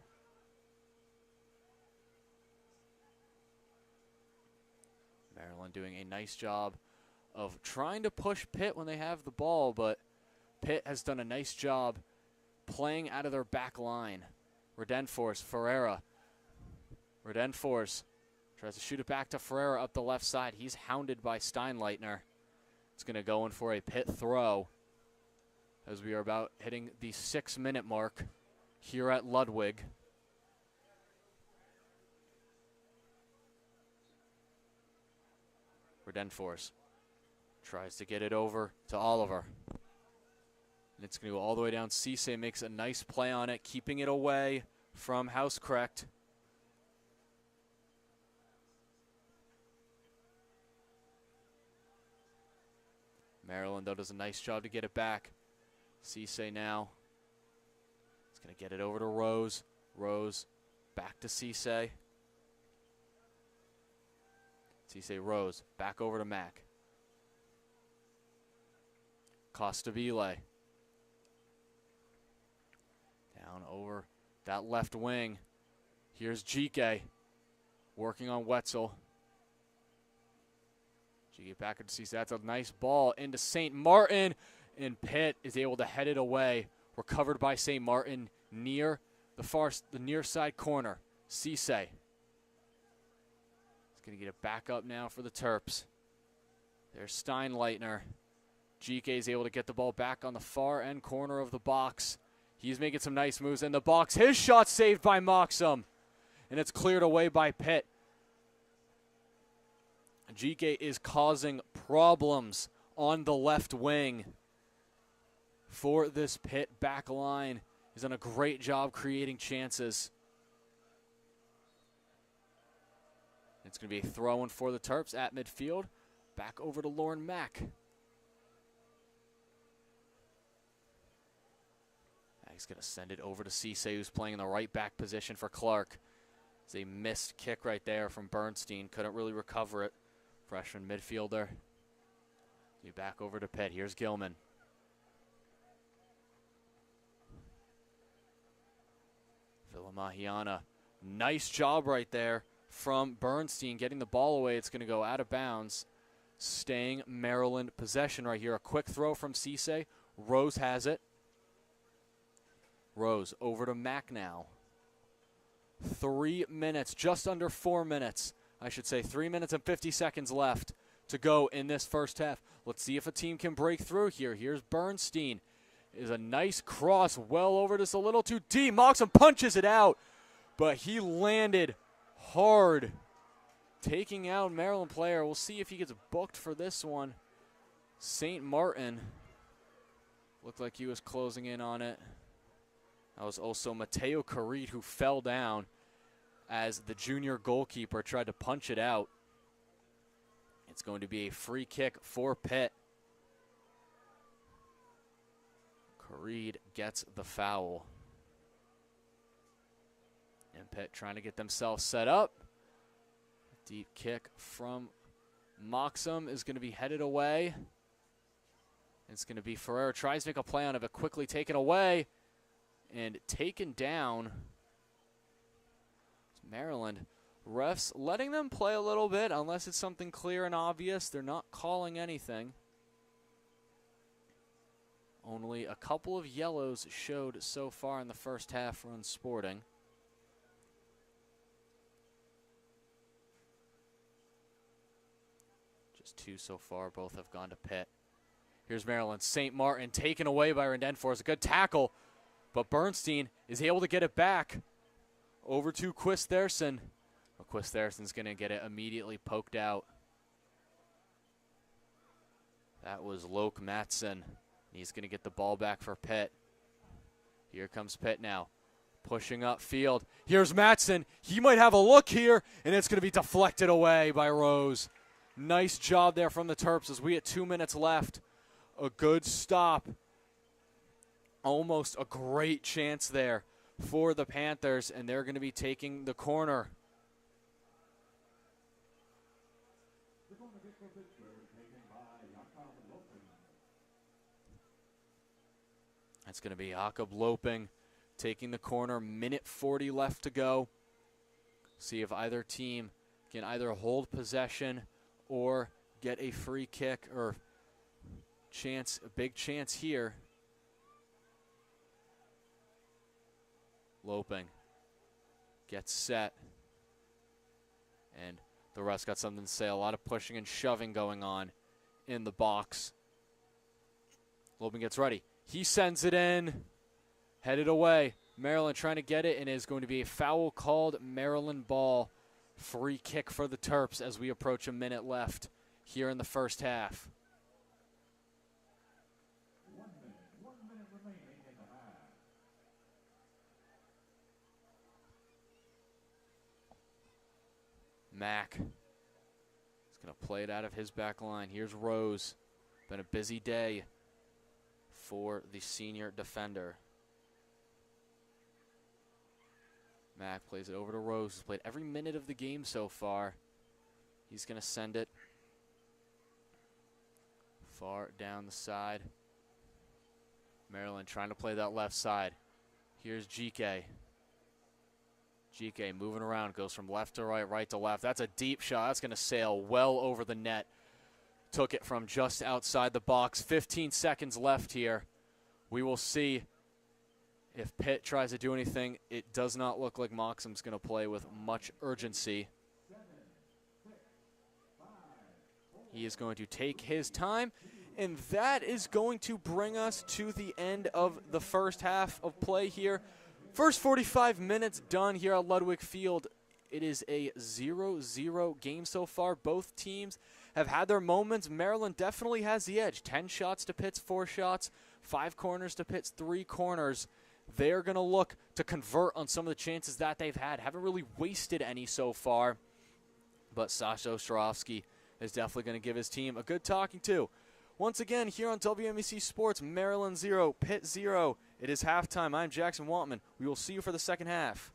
Maryland doing a nice job of trying to push Pitt when they have the ball, but Pitt has done a nice job playing out of their back line. Redenforce, Ferreira. Redenforce tries to shoot it back to Ferreira up the left side. He's hounded by Steinleitner. It's going to go in for a Pitt throw as we are about hitting the 6-minute mark here at Ludwig. Redenforce tries to get it over to Oliver. And it's going to go all the way down. Cisse makes a nice play on it, keeping it away from Housekrecht. Maryland, though, does a nice job to get it back. Cisse now. It's going to get it over to Rose. Rose back to Cisse. Cisse, Rose, back over to Mack. Costabile. Down over that left wing. Here's Jike working on Wetzel. Jike back into Cisse. That's a nice ball into St. Martin. And Pitt is able to head it away. Recovered by St. Martin near the near side corner. Cisse. Going to get it back up now for the Terps. There's Steinleitner. Jike is able to get the ball back on the far end corner of the box. He's making some nice moves in the box. His shot saved by Moxham. And it's cleared away by Pitt. Jike is causing problems on the left wing for this Pitt back line. He's done a great job creating chances. It's going to be a throw-in for the Terps at midfield. Back over to Lauren Mack. He's going to send it over to Cisse, who's playing in the right back position for Clark. It's a missed kick right there from Bernstein. Couldn't really recover it. Freshman midfielder. Be back over to Pitt. Here's Gilman. Villamahiana. Nice job right there from Bernstein getting the ball away. It's going to go out of bounds. Staying Maryland possession right here. A quick throw from Cisse. Rose has it. Rose over to Mack now. 3 minutes, just under 4 minutes. I should say 3 minutes and 50 seconds left to go in this first half. Let's see if a team can break through here. Here's Bernstein. Is a nice cross well over, just a little too deep. Moxham punches it out, but he landed hard, taking out Maryland player. We'll see if he gets booked for this one. St. Martin looked like he was closing in on it. That was also Mateo Carit who fell down as the junior goalkeeper tried to punch it out. It's going to be a free kick for Pitt. Carit gets the foul. And Pitt trying to get themselves set up. Deep kick from Moxham is going to be headed away. It's going to be Ferreira. Tries to make a play on it, but quickly taken away and taken down. It's Maryland. Refs letting them play a little bit unless it's something clear and obvious. They're not calling anything. Only a couple of yellows showed so far in the first half for Unsporting. Just 2 so far. Both have gone to Pitt. Here's Maryland. St. Martin taken away by Redenforce. A good tackle, but Bernstein is able to get it back over to Quist-Therson. Well, Quist-Therson's going to get it immediately poked out. That was Loke Matson. He's going to get the ball back for Pitt. Here comes Pitt now. Pushing up field. Here's Matson. He might have a look here, and it's going to be deflected away by Rose. Nice job there from the Terps as we had 2 minutes left. A good stop. Almost a great chance there for the Panthers, and they're going to be taking the corner. That's going to be Jakob Loping taking the corner. Minute 40 left to go. See if either team can either hold possession or get a free kick or chance, a big chance here Loping gets set. And the rest got something to say. A lot of pushing and shoving going on in the box. Loping gets ready. He sends it in. Headed away. Maryland trying to get it, and it is going to be a foul called. Maryland ball. Free kick for the Terps as we approach a minute left here in the first half. 1 minute remaining in the half. Mack is going to play it out of his back line. Here's Rose. Been a busy day for the senior defender. Mack plays it over to Rose. He's played every minute of the game so far. He's going to send it far down the side. Maryland trying to play that left side. Here's GK. GK moving around, goes from left to right, right to left. That's a deep shot. That's going to sail well over the net. Took it from just outside the box. 15 seconds left here. We will see if Pitt tries to do anything. It does not look like Moxham's going to play with much urgency. He is going to take his time, and that is going to bring us to the end of the first half of play here. First 45 minutes done here at Ludwig Field. It is a 0-0 game so far. Both teams have had their moments. Maryland definitely has the edge. 10 shots to Pitt's 4 shots, 5 corners to Pitt's 3 corners. They're going to look to convert on some of the chances that they've had. Haven't really wasted any so far, but Sasha Ostrovsky is definitely going to give his team a good talking to. Once again, here on WMEC Sports, Maryland 0, Pitt 0. It is halftime. I'm Jackson Wantman. We will see you for the second half.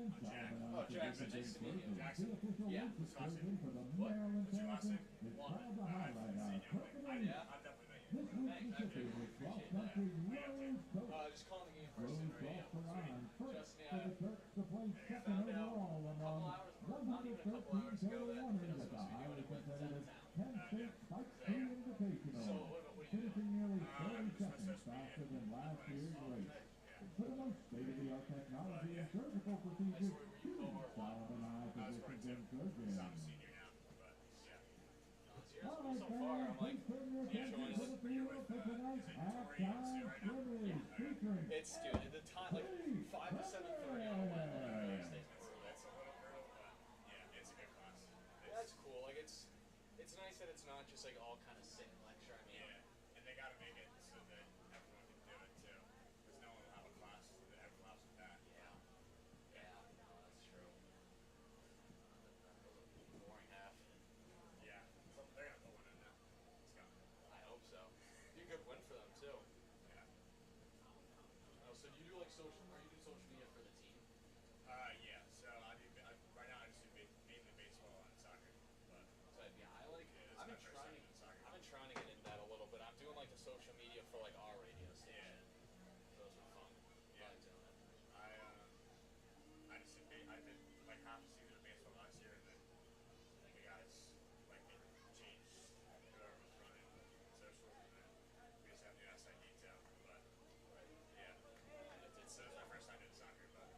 Oh, Jackson, nice to meet you. Jackson? Yeah. Wisconsin. For the What? Maryland What's your last name? Marathon, it's proud to highlight our Yeah. I've definitely met you. This week's Thanks, I recipient is appreciate that. cross-country Rose Coach. Just calling the game first. Rose Right, off the yeah. line first Just, for yeah. the Turks to place second Found out overall a couple among hours, not even a couple 113 hours ago total that runners Pitt at the was supposed to be highly doing it with competitive Zen Penn State Bike Free Invitational, So, what do you do? finishing nearly 30 just my seconds social faster media. than last year's race. Yeah. For the most state-of-the-art technology and surgical procedures, choose Solomon Eye I was Physicians and 42. So I'm a Surgeons. senior now. But, yeah. It's yours. All So right, far, fans, I'm like, please turn your yeah, attention showing to us. the field for tonight's halftime scrimmage featuring It's, dude, at the time, like, 5 to 7:30 on Wednesday. That's a little girl, but yeah, it's a good class. That's cool. Like, it's nice that it's not just, like, all kind of sit and lecture. I mean, Yeah, and they got to make it so that everyone can do it too. Because no one will have a class that everyone else with that. yeah, no, that's true. The boring half. Yeah, so they're gonna put one in now. Let's go. I hope so. Be a good win for them, too. Yeah. Oh, so do you do, like, social, or you do social media for the team? Yeah. So right now I just do mainly baseball and soccer. But So, yeah, it's I've my been first trying time doing soccer. I've been trying to get into that a little bit. I'm doing, like, the social media for, like, our radio station. Yeah. Those are fun. Yeah. I like doing it. I just I did like half a season of baseball last year, and then the guys like it changed whoever was running social, and then we just have the outside detail. But yeah, so it's my first time doing soccer, but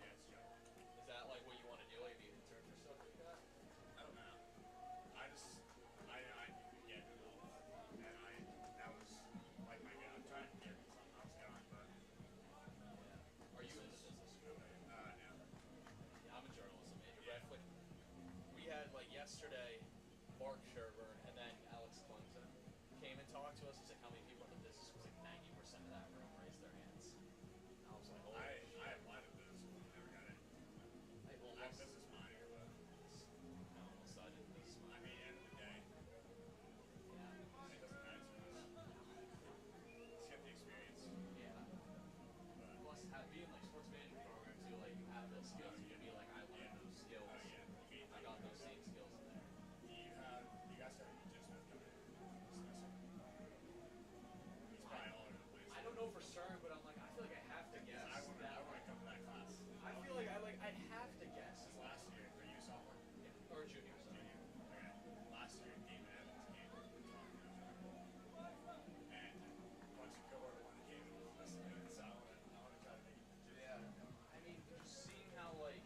yeah, it's chill. Is that, like, what you want to do? Like, be an intern for stuff like that? I don't know. I yeah, and that was like my goal. I'm trying to get something else going, but Are you in the business? no. Yeah, I'm a journalism major, but I feel like we had, like, yesterday, Mark Sherburne and then Alex Clemson came and talked to us. He's like, how many people in the business? Was like 90% of that room raised their hands. And I was like, oh, I applied to business school, never got it. I'm almost, business minor, but almost I did this. I mean, end of the day, Yeah. it doesn't matter too much. Just get the experience. Yeah. But Plus, being like sports management program too, like you have those skills. You can be like, I learned those skills. I got those same skills in there. you guys have just been coming in this semester. It's probably all over the place. I don't know for certain, but I'm like, I feel like I have to guess. I want to come to that class. I feel like I'd have to guess. This last year, are you a sophomore? Yeah. Or a junior. So. Junior. Okay. Last year, David Evans came to talk to us. And a bunch of cohort one came and was listening, and so I want to try to make it. Yeah. I mean, just seeing how, like,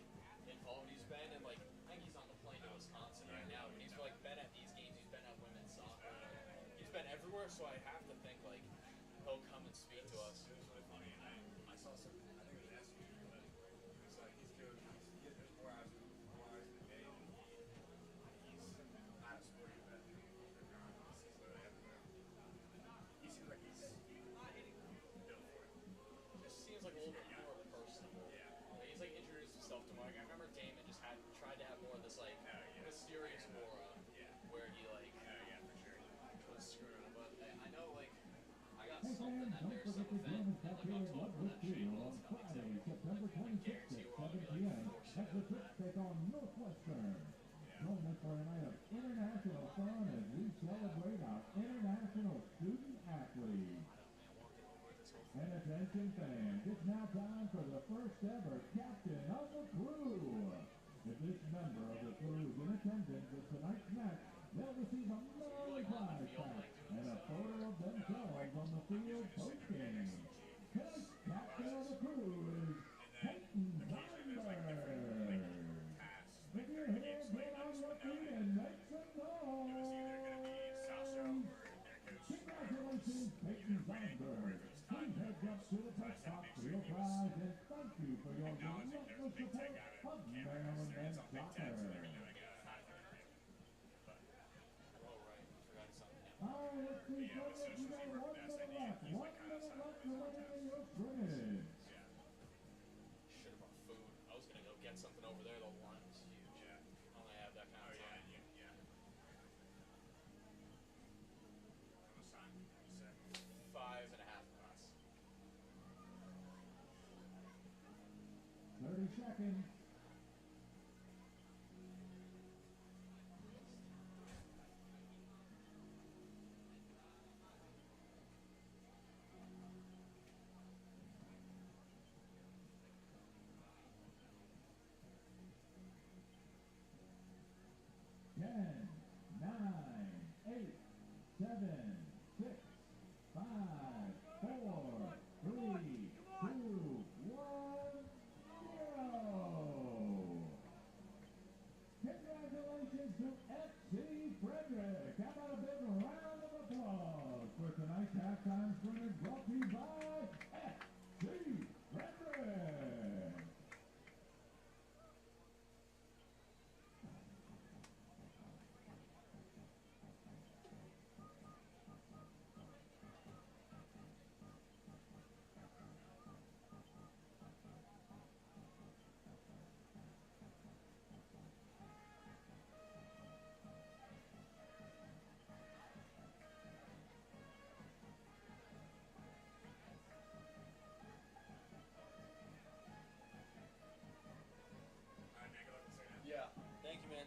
involved he's been, and, like, I think he's on the plane to Wisconsin right now, but he's, like, been at these games, he's been at women's soccer, he's been everywhere, so I have to think, like, he'll come and speak to us. It was really funny, and I saw some, I think it was SU, but it's like he's doing, there's 4 hours in a day, and he's not a sporting event. He's literally everywhere. He seems like he's built for it. Just seems like a little bit more personable. Yeah. Like, he's, like, introduced himself to Mike. I remember Damon just tried to have more of this, like, mysterious aura, where he, like, Yeah, for sure. was screwing him, but I know, like, I got something that there's some event in, like, October that Shameless on coming Friday, to. September I 26th guarantee at we're all 7 gonna be, like, p.m. forced as the into Pitt that. take on Northwestern. Join us for a night of international fun as we celebrate our international student athletes. And attention fans, it's now time for the first ever captain of the crew. If this member of the crew is in attendance at tonight's match, they'll receive a merry prize pack and a photo of themselves on the field post-game. Tonight's captain of the crew is Peyton Wynn. If you're here, get on your feet and make some noise. Congratulations, Peyton Wynn. Please heads up to the press box for your prize and thank you for your relentless support of Maryland men's soccer. Oh, right. Forgot something. All right, let's see, folks. You got 1 minute left. 1 minute left remaining in your scrimmage. Should have brought food. I was gonna go get something over there. The line was huge. Yeah. I only have that kind of time. Yeah. How much time? You said? 5.5 minutes. 30 30 seconds. Ten, nine, eight, seven, six, five, four, three, two, one, zero. Congratulations to FC Frederick. How about a big round of applause for tonight's halftime scrimmage brought to you by FC Frederick. Yeah, thank you, man.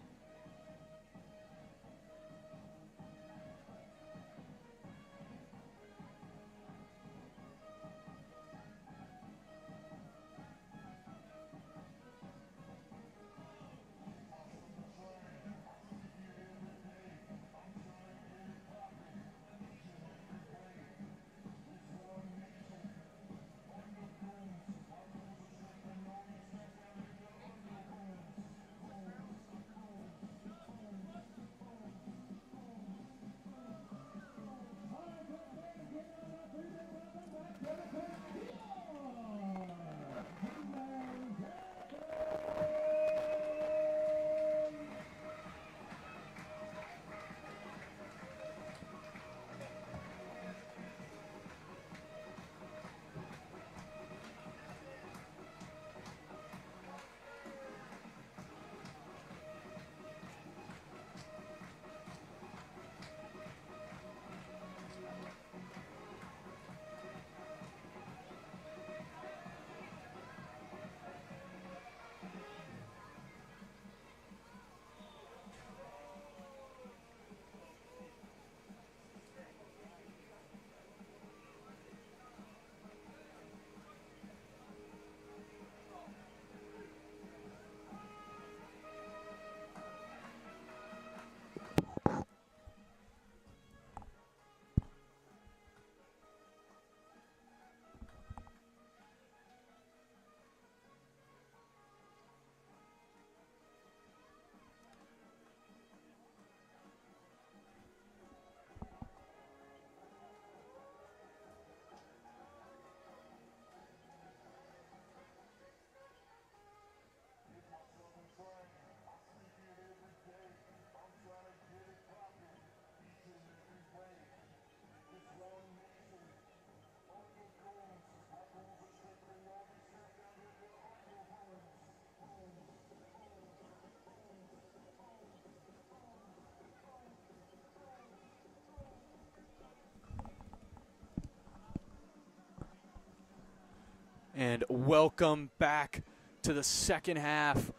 And welcome back to the second half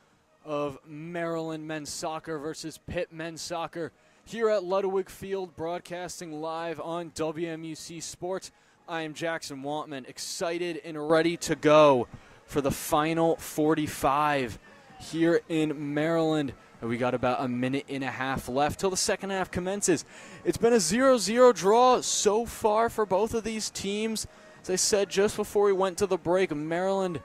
of Maryland men's soccer versus Pitt men's soccer here at Ludwig Field, broadcasting live on WMUC Sports. I am Jackson Wantman, excited and ready to go for the final 45 here in Maryland. And we got about a minute and a half left till the second half commences. It's been a 0-0 draw so far for both of these teams. As I said just before we went to the break, Maryland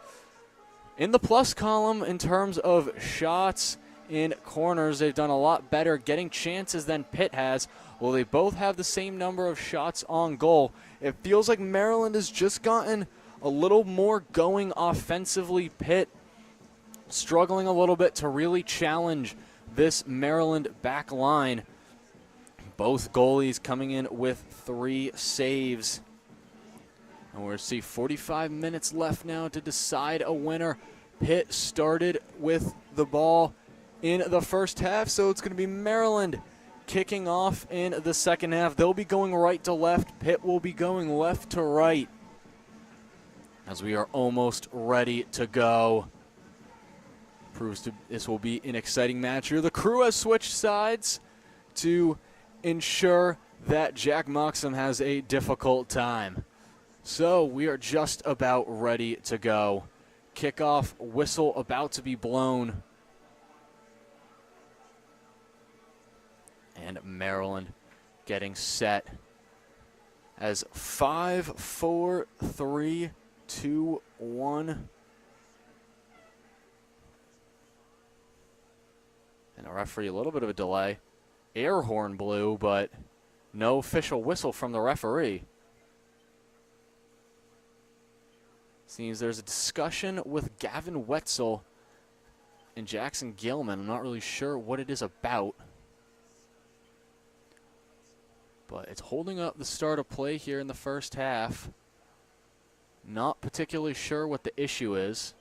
in the plus column in terms of shots in corners. They've done a lot better getting chances than Pitt has. Well, they both have the same number of shots on goal. It feels like Maryland has just gotten a little more going offensively. Pitt struggling a little bit to really challenge this Maryland back line. Both goalies coming in with 3 saves. And we're going to see 45 minutes left now to decide a winner. Pitt started with the ball in the first half, so it's going to be Maryland kicking off in the second half. They'll be going right to left. Pitt will be going left to right as we are almost ready to go. This will be an exciting match here. The crew has switched sides to ensure that Jack Moxham has a difficult time. So we are just about ready to go. Kickoff whistle about to be blown. And Maryland getting set as 5, 4, 3, 2, 1. And a referee, a little bit of a delay. Air horn blew, but no official whistle from the referee. Seems there's a discussion with Gavin Wetzel and Jackson Gilman. I'm not really sure what it is about. But it's holding up the start of play here in the first half. Not particularly sure what the issue is.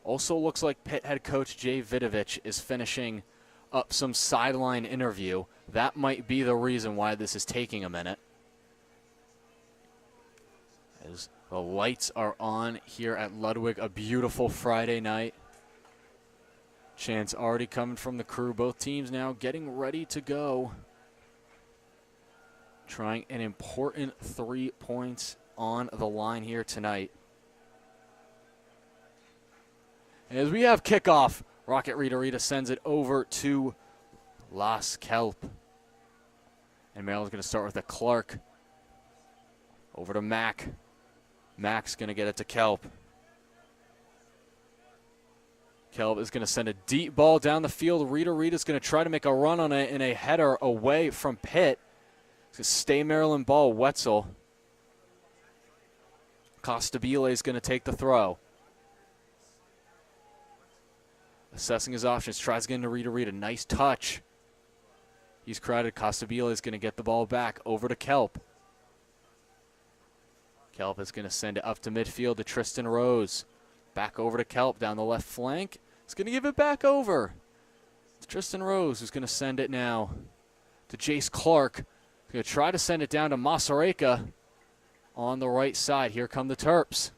Also looks like Pitt head coach Jay Vidovich is finishing up some sideline interview. That might be the reason why this is taking a minute. As the lights are on here at Ludwig, a beautiful Friday night. Chants already coming from the crew. Both teams now getting ready to go. Trying an important 3 points on the line here tonight. As we have kickoff, Rocket Rita sends it over to Las Kelp. And Maryland's going to start with a Clark. Over to Mack. Mack's going to get it to Kelp. Kelp is going to send a deep ball down the field. Rita's going to try to make a run on it in a header away from Pitt. It's going to stay Maryland ball. Wetzel. Costabile is going to take the throw. Assessing his options, tries getting to Rita. Nice touch. He's crowded. Costabile is going to get the ball back over to Kelp. Kelp is going to send it up to midfield to Tristan Rose. Back over to Kelp down the left flank. He's going to give it back over to Tristan Rose, who's going to send it now to Jace Clark. He's going to try to send it down to Masareka on the right side. Here come the Terps.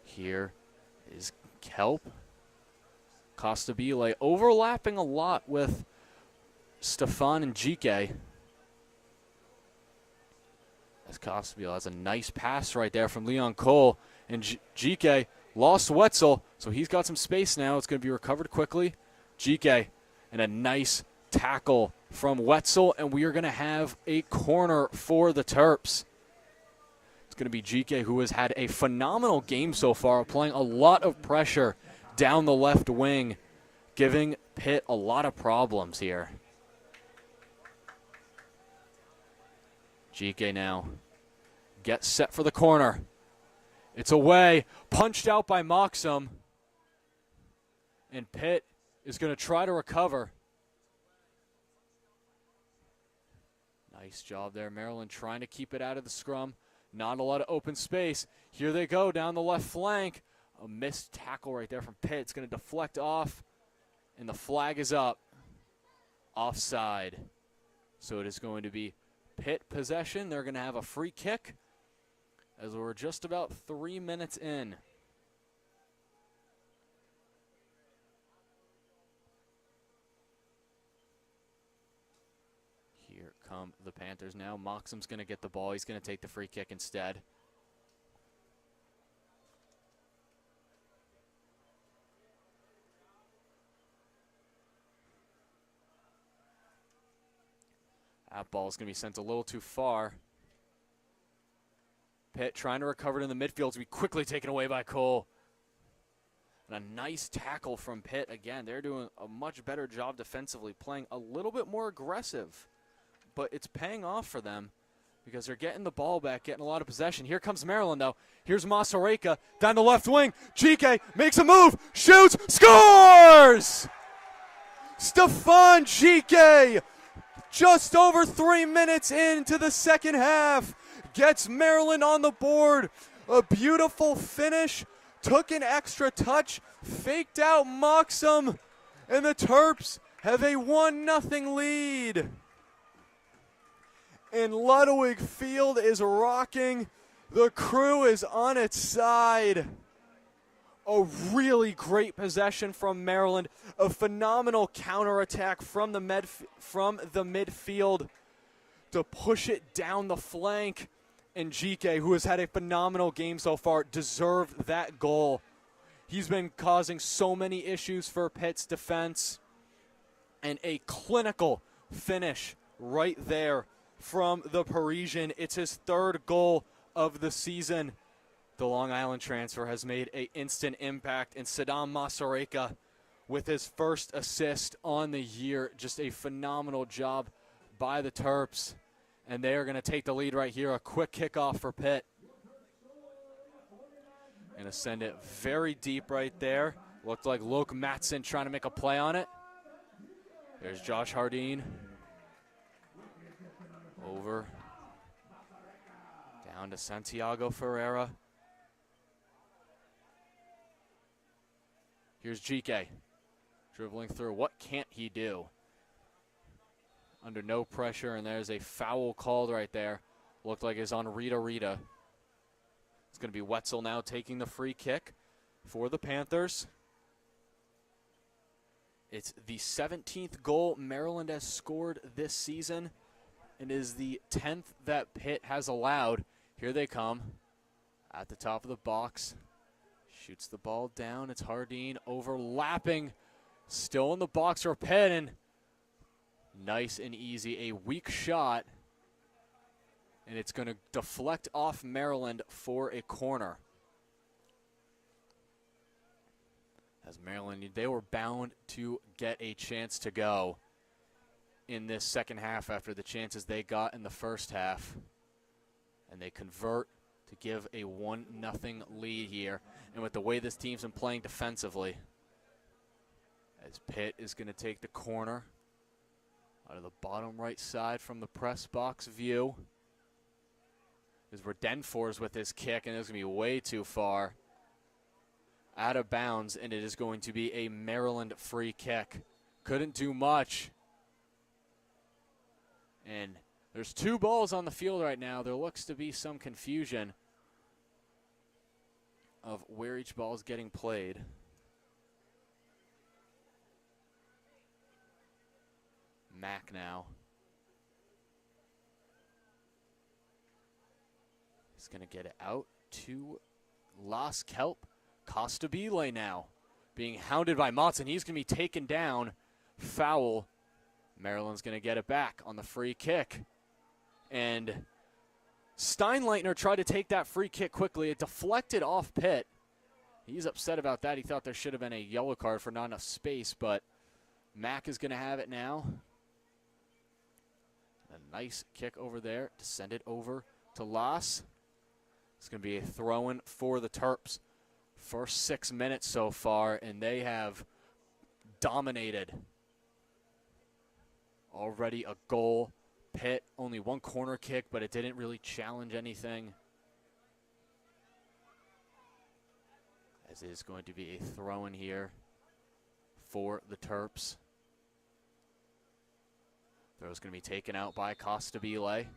Here is Kelp. Costabile overlapping a lot with Stefan and Gike. As Costabile has a nice pass right there from Leon Cole. And Gike lost Wetzel, so he's got some space now. It's going to be recovered quickly. Gike and a nice tackle from Wetzel, and we are going to have a corner for the Terps. It's going to be Gike, who has had a phenomenal game so far, applying a lot of pressure down the left wing, giving Pitt a lot of problems here. Gike now gets set for the corner. It's away, punched out by Moxham. And Pitt is going to try to recover. Nice job there, Maryland, trying to keep it out of the scrum. Not a lot of open space. Here they go down the left flank. A missed tackle right there from Pitt. It's going to deflect off, and the flag is up. Offside. So it is going to be Pitt possession. They're going to have a free kick as we're just about 3 minutes in. Here come the Panthers now. Moxham's going to get the ball. He's going to take the free kick instead. That ball is going to be sent a little too far. Pitt trying to recover it in the midfield to be quickly taken away by Cole. And a nice tackle from Pitt. Again, they're doing a much better job defensively, playing a little bit more aggressive. But it's paying off for them because they're getting the ball back, getting a lot of possession. Here comes Maryland, though. Here's Masareka down the left wing. Gike makes a move, shoots, scores! Stefan Gike, just over 3 minutes into the second half, gets Maryland on the board. A beautiful finish, took an extra touch, faked out Moxham, and the Terps have a 1-0 lead. And Ludwig Field is rocking. The crew is on its side. A really great possession from Maryland. A phenomenal counterattack from the midfield to push it down the flank. And GK, who has had a phenomenal game so far, deserved that goal. He's been causing so many issues for Pitt's defense. And a clinical finish right there from the Parisian. It's his third goal of the season. The Long Island transfer has made an instant impact, and Saddam Masareka with his first assist on the year. Just a phenomenal job by the Terps, and they are going to take the lead right here. A quick kickoff for Pitt. Going to send it very deep right there. Looked like Luke Matson trying to make a play on it. There's Josh Hardeen. Over. Down to Santiago Ferreira. Here's GK. Dribbling through. What can't he do? Under no pressure, and there's a foul called right there. Looked like it's on Rita. It's going to be Wetzel now taking the free kick for the Panthers. It's the 17th goal Maryland has scored this season, and is the 10th that Pitt has allowed. Here they come at the top of the box. Shoots the ball down. It's Hardeen overlapping. Still in the box for Pitt, and nice and easy. A weak shot, and it's going to deflect off Maryland for a corner. As Maryland, they were bound to get a chance to go in this second half after the chances they got in the first half. And they convert to give a 1-0 lead here. And with the way this team's been playing defensively, as Pitt is going to take the corner out of the bottom right side from the press box view. As Redenfors with his kick, and it's going to be way too far. Out of bounds, and it is going to be a Maryland free kick. Couldn't do much. And there's two balls on the field right now. There looks to be some confusion of where each ball is getting played. Mack now. He's going to get it out to Las Kelp. Costabile now being hounded by Motson. He's going to be taken down. Foul. Maryland's going to get it back on the free kick. And Steinleitner tried to take that free kick quickly. It deflected off Pitt. He's upset about that. He thought there should have been a yellow card for not enough space, but Mack is going to have it now. A nice kick over there to send it over to Las. It's going to be a throw-in for the Terps. First 6 minutes so far, and they have dominated. Already a goal. Pitt, only one corner kick, but it didn't really challenge anything. As it is going to be a throw-in here for the Terps. Throw's going to be taken out by Costabile.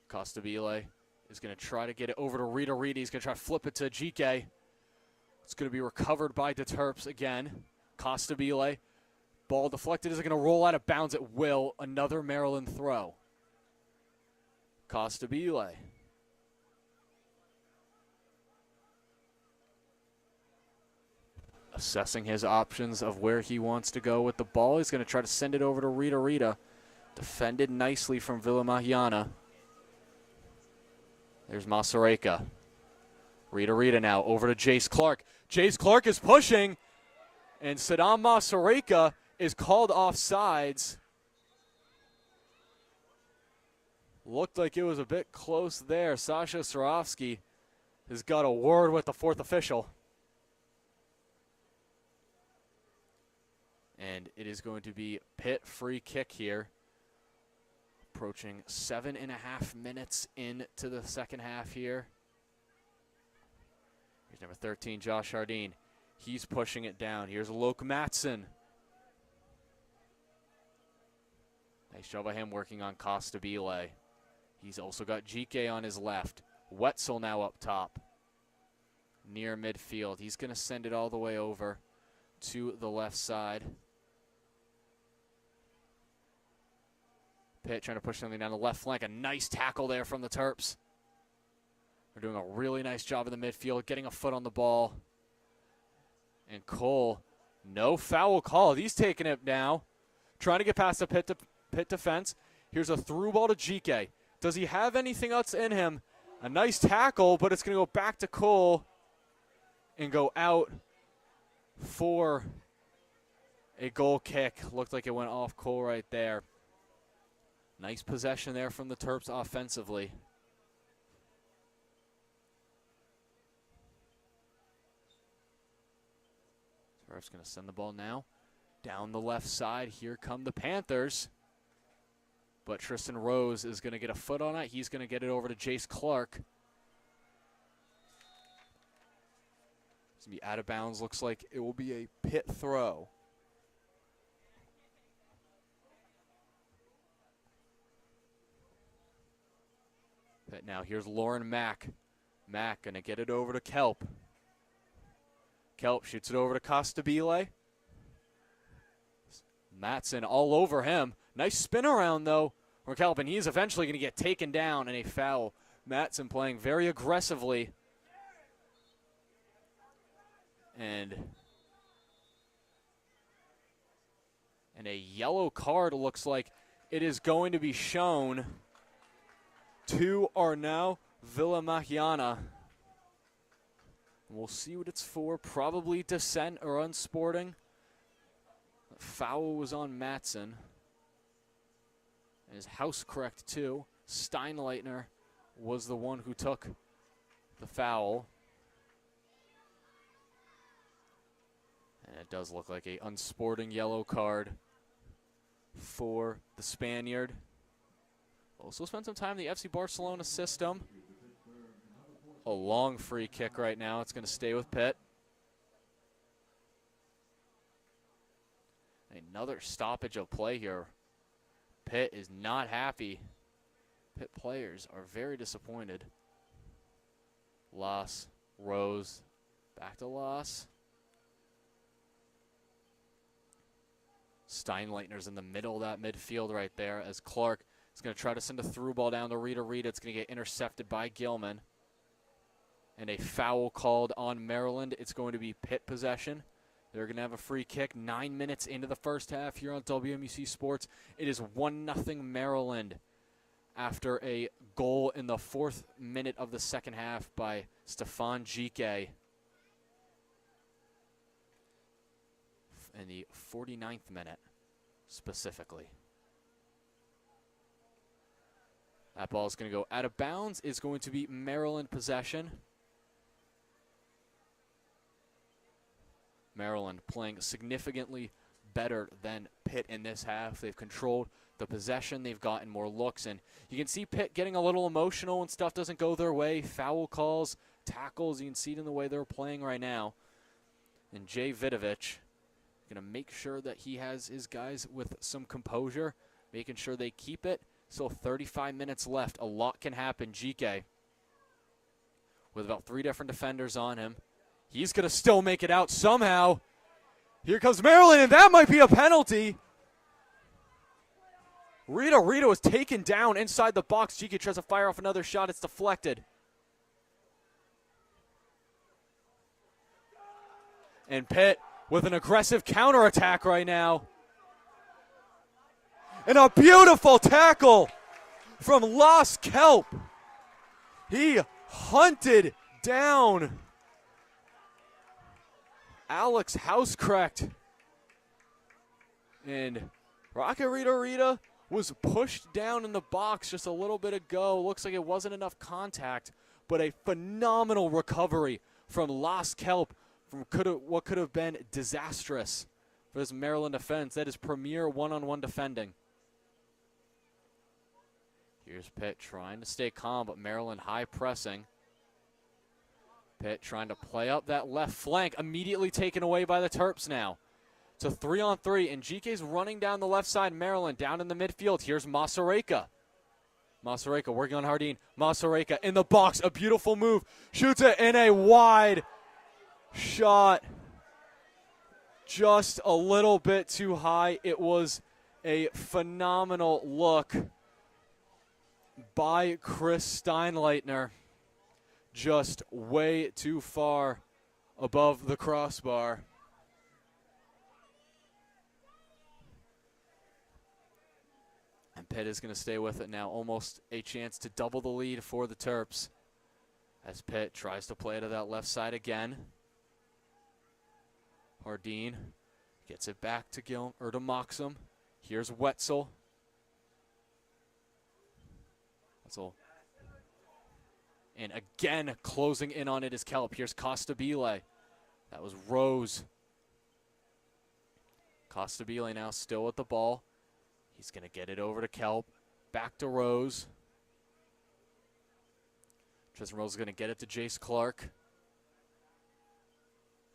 Costabile is going to try to get it over to Rita. He's going to try to flip it to GK. It's going to be recovered by the Terps again. Costabile. Ball deflected. Is it going to roll out of bounds? It will. Another Maryland throw. Costabile. Assessing his options of where he wants to go with the ball. He's going to try to send it over to Rita. Defended nicely from Villamahiana. There's Masareka. Rita now over to Jace Clark. Jace Clark is pushing, and Saddam Masareka is called off sides. Looked like it was a bit close there. Sasha Sarovsky has got a word with the fourth official. And it is going to be Pitt free kick here. Approaching 7.5 minutes into the second half here. Here's number 13, Josh Hardeen. He's pushing it down. Here's Luke Matson. Nice job by him working on Costabile. He's also got GK on his left. Wetzel now up top. Near midfield. He's going to send it all the way over to the left side. Pitt trying to push something down the left flank. A nice tackle there from the Terps. They're doing a really nice job in the midfield, getting a foot on the ball. And Cole, no foul call. He's taking it now. Trying to get past the Pitt defense. Here's a through ball to GK. Does he have anything else in him? A nice tackle, but it's going to go back to Cole and go out for a goal kick. Looked like it went off Cole right there. Nice possession there from the Terps offensively. Terps going to send the ball now down the left side. Here come the Panthers. But Tristan Rose is going to get a foot on it. He's going to get it over to Jace Clark. It's going to be out of bounds. Looks like it will be a Pitt throw. But now here's Lauren Mack. Mack going to get it over to Kelp. Kelp shoots it over to Costabile. Matson all over him. Nice spin around, though, for Kelp, and he's eventually going to get taken down in a foul. Matson playing very aggressively. And a yellow card looks like it is going to be shown to Arnau Villamahiana. We'll see what it's for. Probably dissent or unsporting. The foul was on Matson. And his house correct, too. Steinleitner was the one who took the foul. And it does look like a unsporting yellow card for the Spaniard. Also spent some time in the FC Barcelona system. A long free kick right now. It's going to stay with Pitt. Another stoppage of play here. Pitt is not happy. Pitt players are very disappointed. Loss, Rose, back to Loss. Steinleitner's in the middle of that midfield right there as Clark is going to try to send a through ball down to Rita. It's going to get intercepted by Gilman. And a foul called on Maryland. It's going to be Pitt possession. They're going to have a free kick 9 minutes into the first half here on WMUC Sports. It is 1-0 Maryland after a goal in the 4th minute of the second half by Stefan Gike. In the 49th minute, specifically. That ball is going to go out of bounds. It's going to be Maryland possession. Maryland playing significantly better than Pitt in this half. They've controlled the possession. They've gotten more looks. And you can see Pitt getting a little emotional when stuff doesn't go their way. Foul calls, tackles. You can see it in the way they're playing right now. And Jay Vidovich going to make sure that he has his guys with some composure, making sure they keep it. Still 35 minutes left. A lot can happen. GK with about 3 different defenders on him. He's going to still make it out somehow. Here comes Maryland, and that might be a penalty. Rita was taken down inside the box. GK tries to fire off another shot. It's deflected. And Pitt with an aggressive counterattack right now. And a beautiful tackle from Los Kelp. He hunted down Alex Housekrecht. And Rocket Rita was pushed down in the box just a little bit ago. Looks like it wasn't enough contact, but a phenomenal recovery from Los Kelp from what could have been disastrous for this Maryland defense. That is premier one-on-one defending. Here's Pitt trying to stay calm, but Maryland high pressing. Pitt trying to play up that left flank, immediately taken away by the Terps now. It's a 3-on-3, and GK's running down the left side. Maryland down in the midfield. Here's Masareka. Masareka working on Hardin. Masareka in the box. A beautiful move. Shoots it in a wide shot. Just a little bit too high. It was a phenomenal look by Chris Steinleitner. Just way too far above the crossbar. And Pitt is going to stay with it now. Almost a chance to double the lead for the Terps as Pitt tries to play to that left side again. Hardin gets it back to to Moxham. Here's Wetzel. Wetzel. And again, closing in on it is Kelp. Here's Costabile. That was Rose. Costabile now still with the ball. He's going to get it over to Kelp. Back to Rose. Tristan Rose is going to get it to Jace Clark.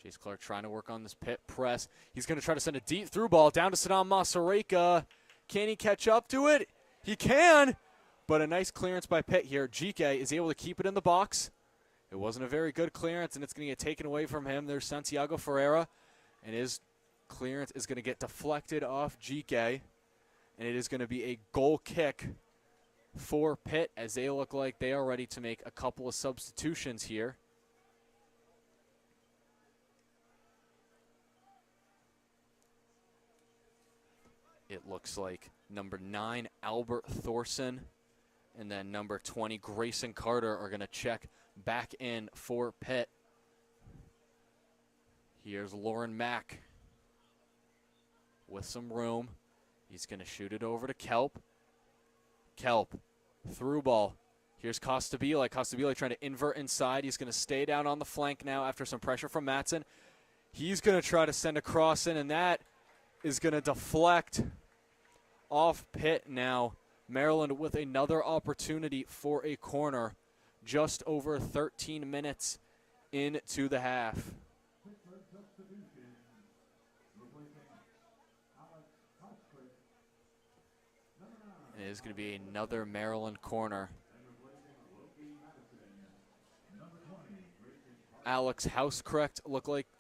Jace Clark trying to work on this Pitt press. He's going to try to send a deep through ball down to Saddam Masareka. Can he catch up to it? He can, but a nice clearance by Pitt here. GK is able to keep it in the box. It wasn't a very good clearance, and it's going to get taken away from him. There's Santiago Ferreira, and his clearance is going to get deflected off GK, and it is going to be a goal kick for Pitt as they look like they are ready to make a couple of substitutions here. It looks like number 9, Albert Thorson, and then number 20, Grayson Carter, are going to check back in for Pitt. Here's Lauren Mack with some room. He's going to shoot it over to Kelp. Kelp, through ball. Here's Costabile. Costabile trying to invert inside. He's going to stay down on the flank now after some pressure from Matson. He's going to try to send a cross in, and that is going to deflect off Pitt now. Maryland with another opportunity for a corner just over 13 minutes into the half. It is going to be another Maryland corner. Alex Housecorrect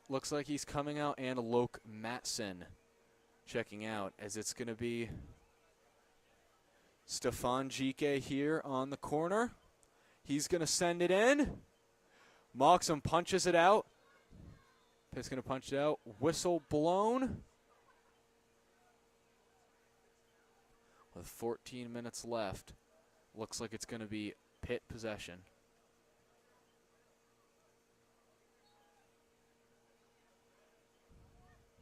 looks like he's coming out, and Loke Matson checking out, as it's going to be Stefan GK here on the corner. He's going to send it in. Moxham punches it out. Pitt's going to punch it out. Whistle blown. With 14 minutes left, looks like it's going to be Pitt possession.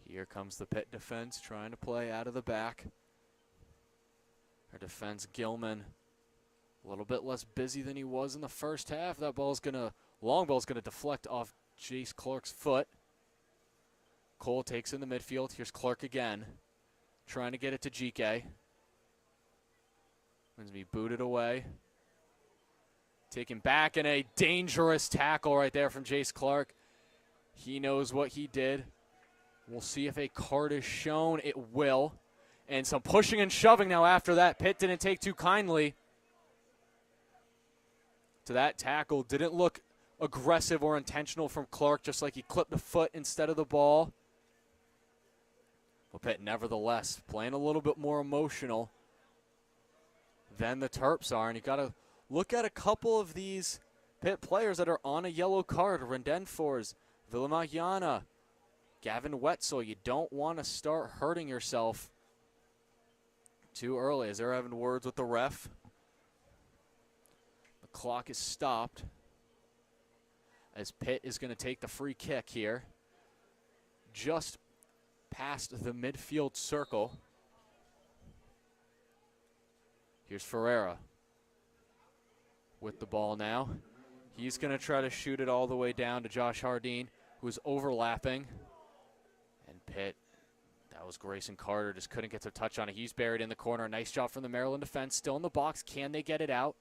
Here comes the Pitt defense trying to play out of the back. Our defense, Gilman, a little bit less busy than he was in the first half. That long ball's gonna deflect off Jace Clark's foot. Cole takes in the midfield. Here's Clark again, trying to get it to GK. Going to be booted away. Taken back, and a dangerous tackle right there from Jace Clark. He knows what he did. We'll see if a card is shown. It will. And some pushing and shoving now after that. Pitt didn't take too kindly to that tackle. Didn't look aggressive or intentional from Clark, just like he clipped the foot instead of the ball. But Pitt, nevertheless, playing a little bit more emotional than the Terps are. And you got to look at a couple of these Pitt players that are on a yellow card. Rendenfors, Villamagliana, Gavin Wetzel. You don't want to start hurting yourself too early, as they're having words with the ref. The clock is stopped as Pitt is going to take the free kick here just past the midfield circle. Here's Ferreira with the ball now. He's going to try to shoot it all the way down to Josh Hardin, who's overlapping. And Pitt, that was Grayson Carter, just couldn't get to touch on it. He's buried in the corner. Nice job from the Maryland defense. Still in the box. Can they get it out?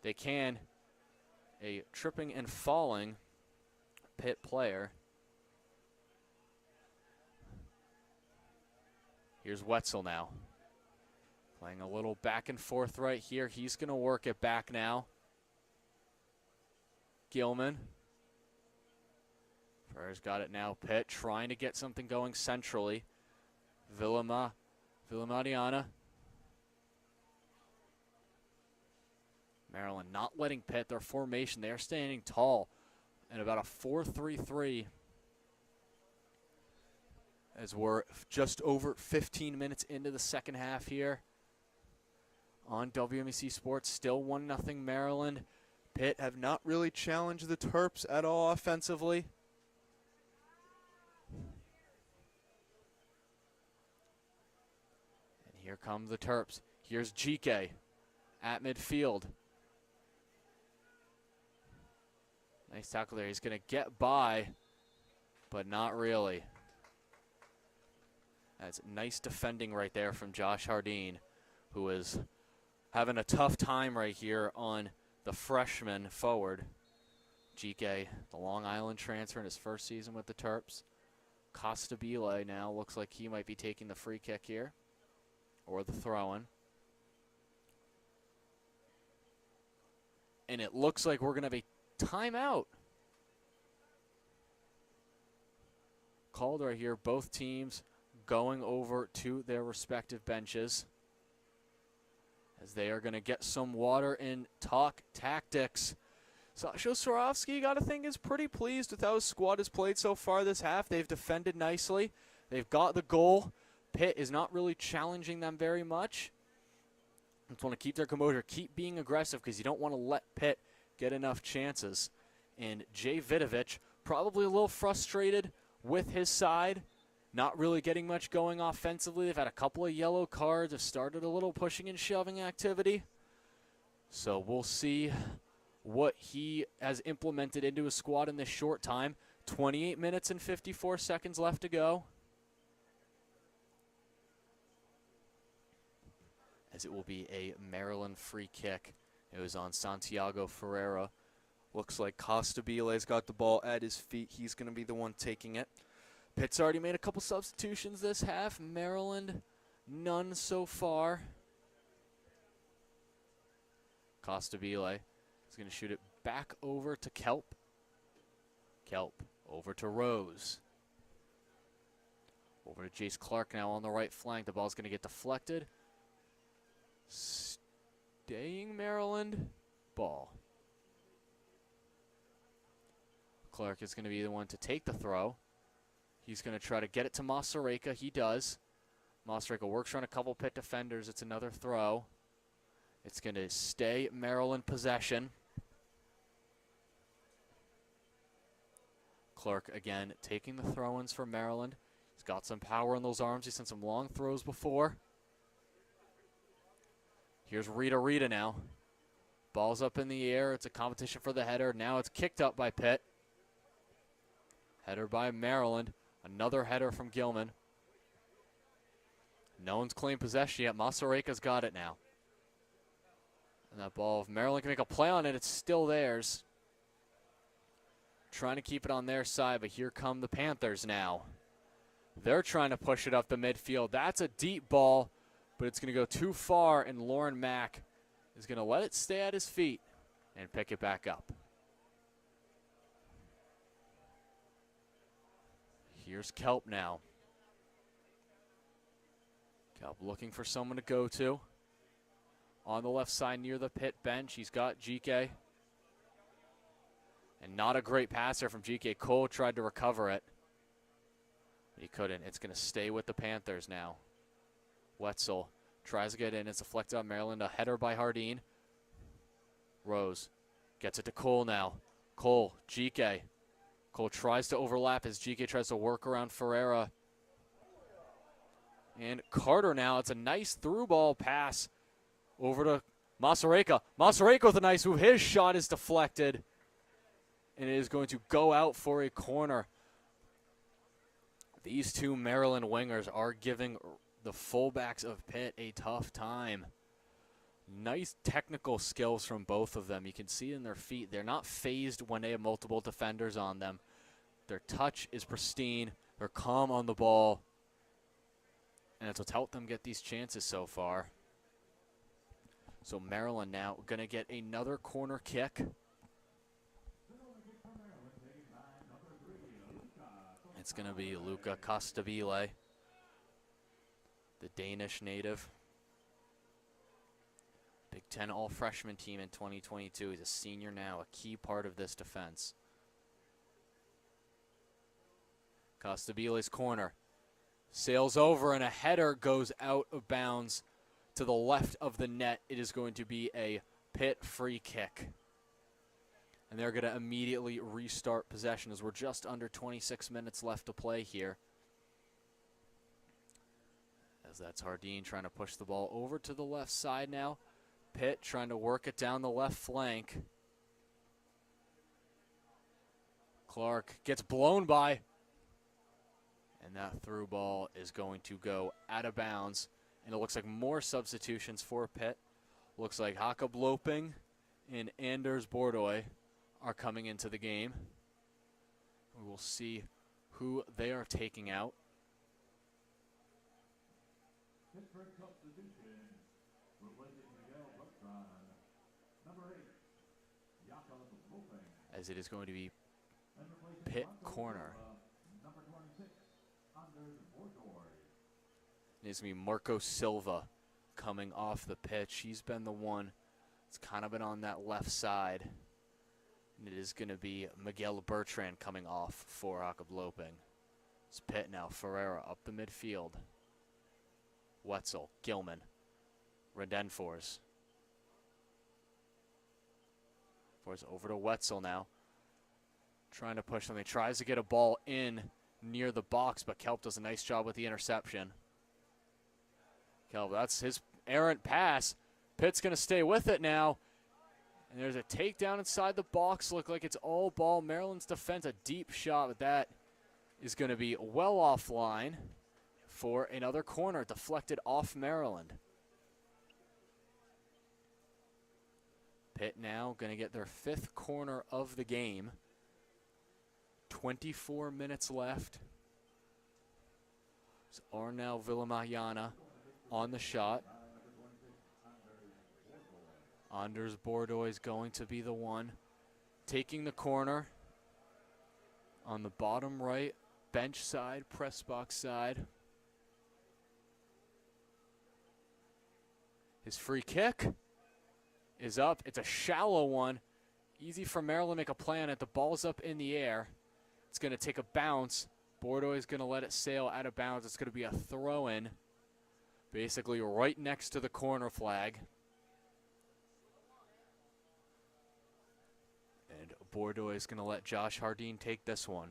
They can. A tripping and falling Pitt player Here's Wetzel now. Playing a little back and forth right here. He's going to work it back now. Gilman. Ferrer's got it now. Pitt trying to get something going centrally. Villamadiana. Maryland not letting Pitt, their formation, they're standing tall in about a 4-3-3 as we're just over 15 minutes into the second half here on WMEC Sports. Still 1-0 Maryland. Pitt have not really challenged the Terps at all offensively. And here come the Terps. Here's GK at midfield. Nice tackle there. He's going to get by, but not really. That's nice defending right there from Josh Hardeen, who is having a tough time right here on the freshman forward. GK, the Long Island transfer in his first season with the Terps. Costabile now looks like he might be taking the free kick here, or the throw-in. And it looks like we're going to have a timeout called right here. Both teams going over to their respective benches as they are going to get some water and talk tactics. Sasho Swarovski, got to think, is pretty pleased with how his squad has played so far this half. They've defended nicely. They've got the goal. Pitt is not really challenging them very much. Just want to keep their composure, keep being aggressive, because you don't want to let Pitt get enough chances. And Jay Vidovich probably a little frustrated with his side, not really getting much going offensively. They've had a couple of yellow cards, have started a little pushing and shoving activity. So we'll see what he has implemented into his squad in this short time. 28 minutes and 54 seconds left to go. As it will be a Maryland free kick. It was on Santiago Ferreira. Looks like Costabile's got the ball at his feet. He's going to be the one taking it. Pitt's already made a couple substitutions this half. Maryland, none so far. Costabile is going to shoot it back over to Kelp. Kelp over to Rose. Over to Jace Clark now on the right flank. The ball's going to get deflected. Staying Maryland. Ball. Clark is going to be the one to take the throw. He's going to try to get it to Masareka. He does. Masareka works around a couple Pitt defenders. It's another throw. It's going to stay Maryland possession. Clark again taking the throw-ins for Maryland. He's got some power in those arms. He's sent some long throws before. Here's Rita now. Ball's up in the air. It's a competition for the header. Now it's kicked up by Pitt. Header by Maryland. Another header from Gilman. No one's claimed possession yet. Masareka's got it now. And that ball, if Maryland can make a play on it, it's still theirs. Trying to keep it on their side, but here come the Panthers now. They're trying to push it up the midfield. That's a deep ball, but it's going to go too far, and Lauren Mack is going to let it stay at his feet and pick it back up. Here's Kelp now. Kelp looking for someone to go to. On the left side near the Pitt bench, he's got GK. And not a great passer from GK. Cole tried to recover it. He couldn't. It's going to stay with the Panthers now. Wetzel tries to get in. It's deflected on Maryland. A header by Hardeen. Rose gets it to Cole now. Cole, GK. Cole tries to overlap as GK tries to work around Ferreira. And Carter now. It's a nice through ball pass over to Masareka. Masareka with a nice move. His shot is deflected. And it is going to go out for a corner. These two Maryland wingers are giving the fullbacks of Pitt a tough time. Nice technical skills from both of them. You can see in their feet. They're not phased when they have multiple defenders on them. Their touch is pristine. They're calm on the ball. And it's what's helped them get these chances so far. So Maryland now going to get another corner kick. It's going to be Luca Costabile, the Danish native. Big Ten all-freshman team in 2022. He's a senior now, a key part of this defense. Costabile's corner. Sails over, and a header goes out of bounds to the left of the net. It is going to be a Pitt free kick. And they're going to immediately restart possession as we're just under 26 minutes left to play here. As that's Hardeen trying to push the ball over to the left side now. Pitt trying to work it down the left flank. Clark gets blown by. And that through ball is going to go out of bounds. And it looks like more substitutions for Pitt. Looks like Jakob Loping and Anders Bordoy are coming into the game. We will see who they are taking out. As it is going to be Pitt corner. It's going to be Marco Silva coming off the pitch. He's been the one that's kind of been on that left side. And it is going to be Miguel Bertrand coming off for Jakob Loping. It's Pitt now. Ferreira up the midfield. Wetzel, Gilman, Redenfors. Force over to Wetzel now. Trying to push something. Tries to get a ball in near the box, but Kelp does a nice job with the interception. Kelp, that's his errant pass. Pitt's going to stay with it now. And there's a takedown inside the box. Look like it's all ball. Maryland's defense, a deep shot, but that is going to be well offline for another corner deflected off Maryland. Pitt now going to get their 5th corner of the game. 24 minutes left. It's Arnel Villamahana on the shot. Anders Bordoy is going to be the one taking the corner on the bottom right, bench side, press box side. His free kick is up. It's a shallow one. Easy for Maryland to make a play on it. The ball's up in the air. It's going to take a bounce. Bordoy is going to let it sail out of bounds. It's going to be a throw-in, basically right next to the corner flag. And Bordoy is going to let Josh Hardeen take this one.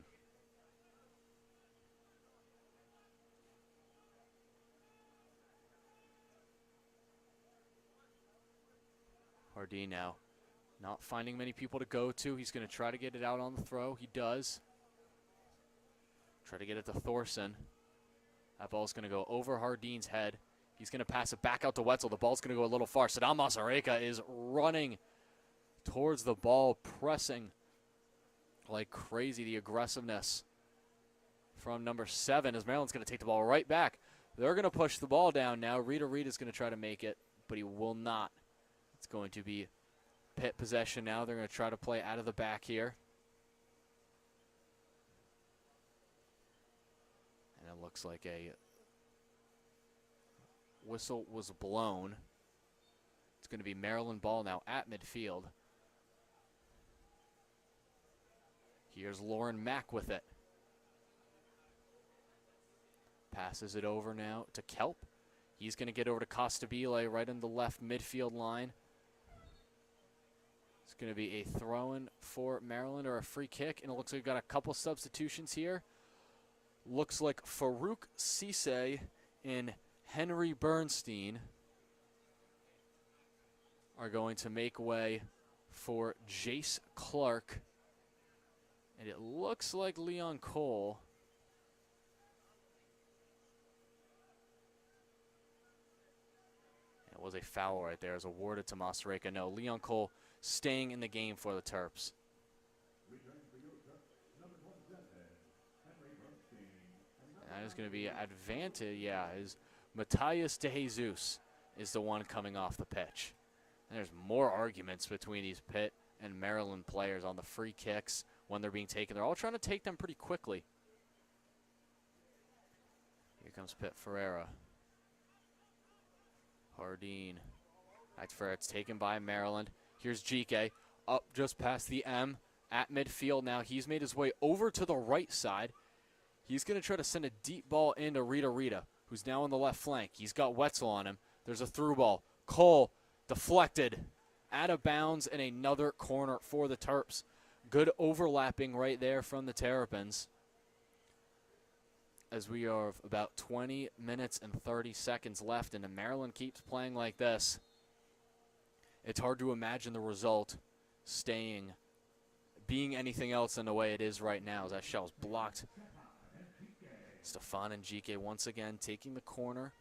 Hardeen now not finding many people to go to. He's going to try to get it out on the throw. He does. Try to get it to Thorson. That ball's going to go over Hardeen's head. He's going to pass it back out to Wetzel. The ball's going to go a little far. Saddam Masareka is running towards the ball, pressing like crazy. The aggressiveness from number 7 as Maryland's going to take the ball right back. They're going to push the ball down now. Rita Reed is going to try to make it, but he will not. It's going to be Pitt possession now. They're going to try to play out of the back here. And it looks like a whistle was blown. It's going to be Maryland ball now at midfield. Here's Lauren Mack with it. Passes it over now to Kelp. He's going to get over to Costabile right in the left midfield line. It's going to be a throw-in for Maryland or a free kick, and it looks like we've got a couple substitutions here. Looks like Farouk Cisse and Henry Bernstein are going to make way for Jace Clark. And it looks like Leon Cole. It was a foul right there. It was awarded to Masareka. No, Leon Cole staying in the game for the Terps. And that is going to be advantage. Yeah, is Matthias De Jesus is the one coming off the pitch. And there's more arguments between these Pitt and Maryland players on the free kicks when they're being taken. They're all trying to take them pretty quickly. Here comes Pitt Ferreira. Hardeen. Back to Ferreira. It's taken by Maryland. Here's GK up just past the M at midfield now. He's made his way over to the right side. He's going to try to send a deep ball into Rita, who's now on the left flank. He's got Wetzel on him. There's a through ball. Cole deflected out of bounds in another corner for the Terps. Good overlapping right there from the Terrapins. As we are about 20 minutes and 30 seconds left, and if Maryland keeps playing like this, it's hard to imagine the result being anything else than the way it is right now, as that shell's blocked. Stefan and GK once again taking the corner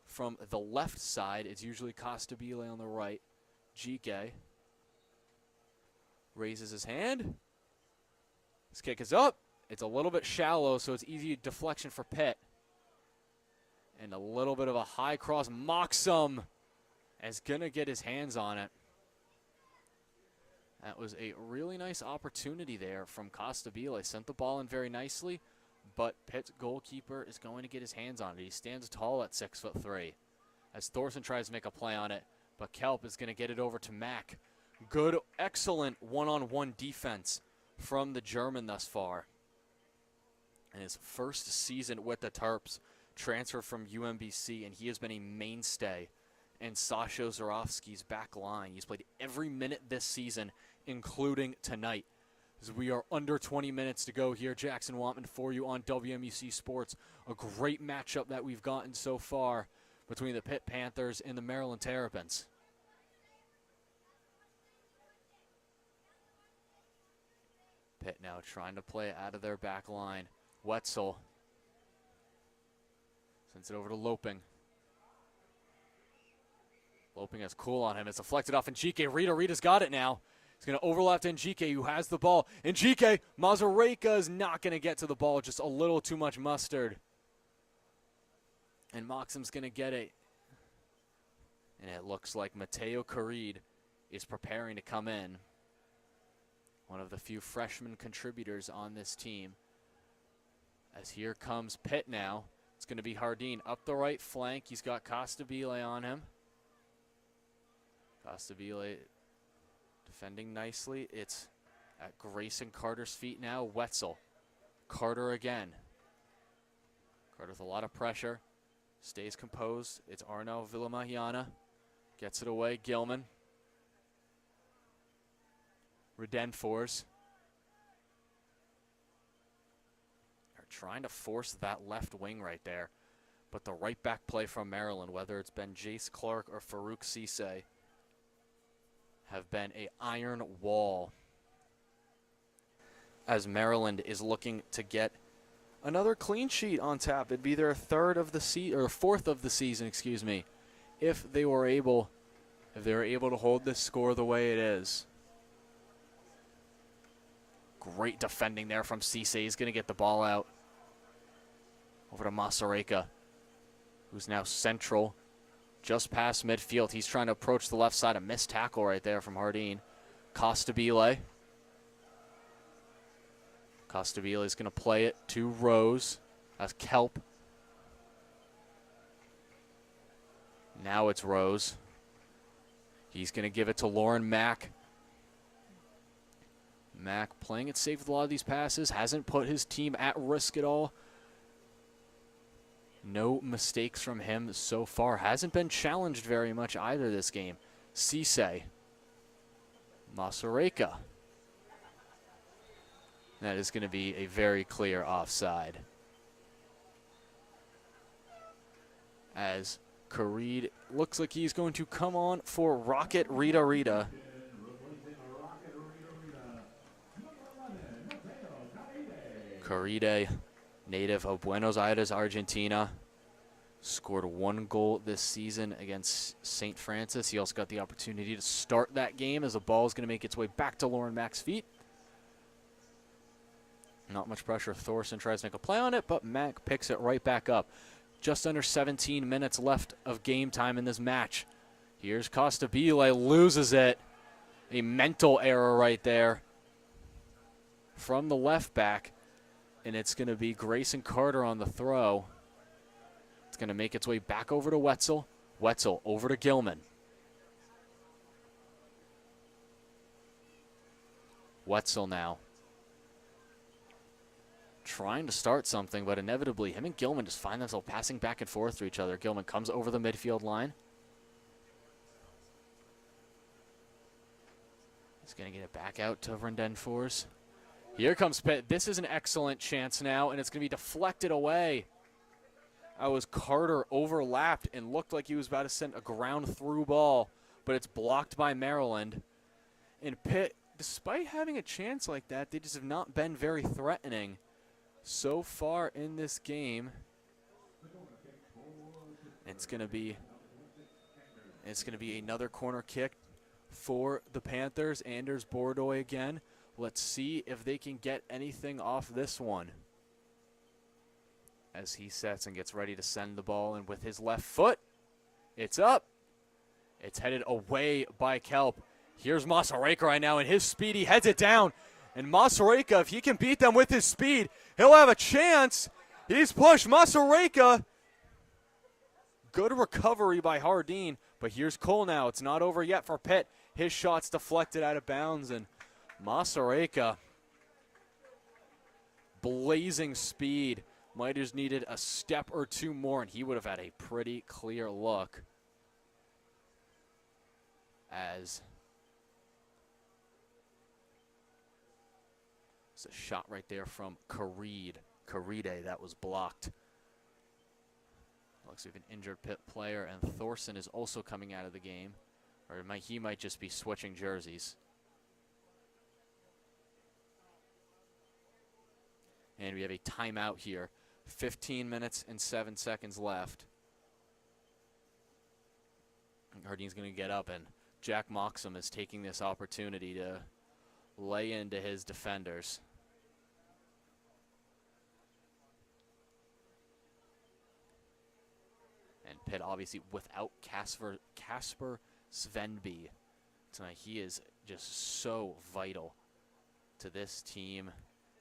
from the left side. It's usually Costabile on the right. GK raises his hand. This kick is up. It's a little bit shallow, so it's easy deflection for Pitt. And a little bit of a high cross. Moxham is going to get his hands on it. That was a really nice opportunity there from Costabile. Sent the ball in very nicely, but Pitt's goalkeeper is going to get his hands on it. He stands tall at 6'3". As Thorson tries to make a play on it, but Kelp is going to get it over to Mack. Good, excellent one-on-one defense from the German thus far. In his first season with the Terps, transferred from UMBC, and he has been a mainstay in Sasha Zarofsky's back line. He's played every minute this season, including tonight. As we are under 20 minutes to go here, Jackson Wantman for you on WMUC Sports. A great matchup that we've gotten so far between the Pitt Panthers and the Maryland Terrapins. Pitt now trying to play out of their back line. Wetzel sends it over to Loping. Loping has Cool on him. It's deflected off Njike. Rita's got it now. He's going to overlap to Njike, who has the ball. Njike, Mazureka is not going to get to the ball. Just a little too much mustard. And Moxham's going to get it. And it looks like Mateo Carid is preparing to come in. One of the few freshman contributors on this team. As here comes Pitt now. It's going to be Hardeen up the right flank. He's got Costabile on him. Costabile defending nicely. It's at Grayson Carter's feet now. Wetzel. Carter again. Carter with a lot of pressure. Stays composed. It's Arnau Villamahiana. Gets it away. Gilman. Redenfors. Trying to force that left wing right there. But the right back play from Maryland, whether it's been Jace Clark or Farouk Cisse, have been an iron wall. As Maryland is looking to get another clean sheet on tap. It'd be their fourth of the season, excuse me, if they were able to hold this score the way it is. Great defending there from Cisse. He's going to get the ball out. Over to Masareka, who's now central, just past midfield. He's trying to approach the left side. A missed tackle right there from Hardeen. Costabile. Costabile is going to play it to Rose. That's Kelp. Now it's Rose. He's going to give it to Lauren Mack. Mack playing it safe with a lot of these passes. Hasn't put his team at risk at all. No mistakes from him so far. Hasn't been challenged very much either this game. Cisse. Masareka. That is going to be a very clear offside. As Carid looks like he's going to come on for Rocket Rita. Caride, native of Buenos Aires, Argentina, scored 1 goal this season against St. Francis. He also got the opportunity to start that game as the ball is going to make its way back to Lauren Mack's feet. Not much pressure. Thorson tries to make a play on it, but Mack picks it right back up. just under 17 minutes left of game time in this match. Here's Costabile, loses it. A mental error right there from the left back. And it's going to be Grayson Carter on the throw. It's going to make its way back over to Wetzel. Wetzel over to Gilman. Wetzel now trying to start something, but inevitably him and Gilman just find themselves passing back and forth to each other. Gilman comes over the midfield line. He's going to get it back out to Rendenfors. Here comes Pitt. This is an excellent chance now, and it's going to be deflected away. That was Carter overlapped and looked like he was about to send a ground through ball, but it's blocked by Maryland. And Pitt, despite having a chance like that, they just have not been very threatening so far in this game. It's going to be another corner kick for the Panthers. Anders Bordoy again. Let's see if they can get anything off this one. As he sets and gets ready to send the ball, and with his left foot, it's up. It's headed away by Kelp. Here's Masareka right now, and his speed, he heads it down. And Masareka, if he can beat them with his speed, he'll have a chance. He's pushed. Masareka. Good recovery by Hardin, but here's Cole now. It's not over yet for Pitt. His shot's deflected out of bounds, and Masareka, blazing speed. Might have needed a step or two more, and he would have had a pretty clear look. As it's a shot right there from Caride that was blocked. Looks like an injured Pitt player, and Thorson is also coming out of the game. Or he might just be switching jerseys. And we have a timeout here. 15 minutes and 7 seconds left. Hardin's going to get up, and Jack Moxham is taking this opportunity to lay into his defenders. And Pitt obviously without Casper Svenby tonight. He is just so vital to this team.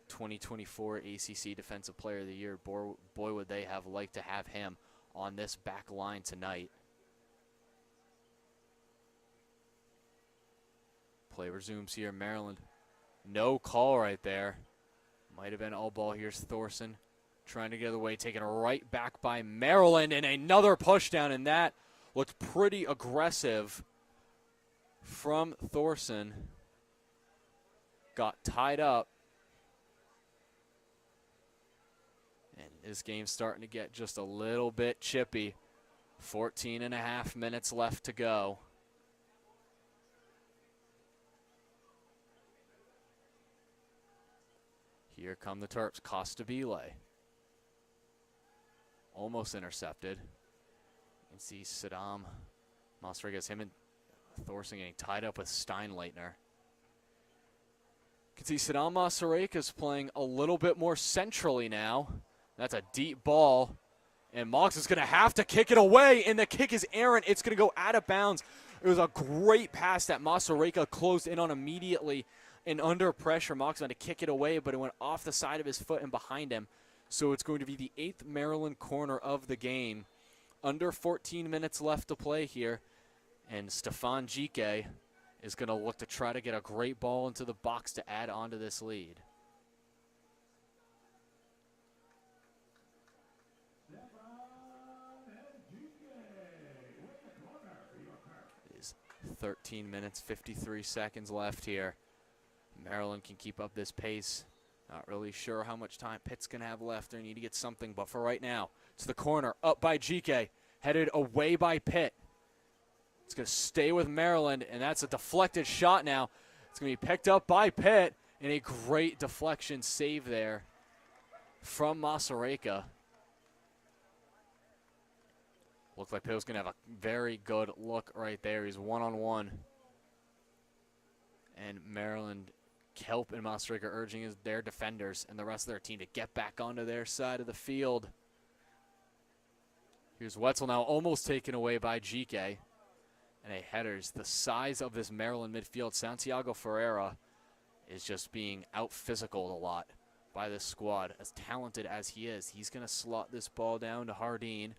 2024 ACC Defensive Player of the Year. Boy, would they have liked to have him on this back line tonight. Play resumes here, Maryland. No call right there. Might have been all ball. Here's Thorson trying to get away, taken right back by Maryland, and another push down, and that looked pretty aggressive from Thorson. Got tied up. And this game's starting to get just a little bit chippy. 14 and a half minutes left to go. Here come the Terps. Costabile. Almost intercepted. You can see Saddam Masrigas, him and Thorson getting tied up with Steinleitner. You can see Saddam Masareka playing a little bit more centrally now. That's a deep ball. And Mox is going to have to kick it away, and the kick is errant. It's going to go out of bounds. It was a great pass that Masareka closed in on immediately. And under pressure, Mox had to kick it away, but it went off the side of his foot and behind him. So it's going to be the 8th Maryland corner of the game. Under 14 minutes left to play here. And Stefan Jike is going to look to try to get a great ball into the box to add on to this lead. It is 13 minutes, 53 seconds left here. Maryland can keep up this pace. Not really sure how much time Pitt's going to have left. They need to get something, but for right now, it's the corner, up by Jike, headed away by Pitt. It's going to stay with Maryland, and that's a deflected shot now. It's going to be picked up by Pitt, and a great deflection save there from Masareka. Looks like Pitt was going to have a very good look right there. He's one-on-one. And Maryland, Kelp and Masareka urging their defenders and the rest of their team to get back onto their side of the field. Here's Wetzel now almost taken away by GK. And a header's the size of this Maryland midfield. Santiago Ferreira is just being out-physicaled a lot by this squad. As talented as he is, he's going to slot this ball down to Hardeen.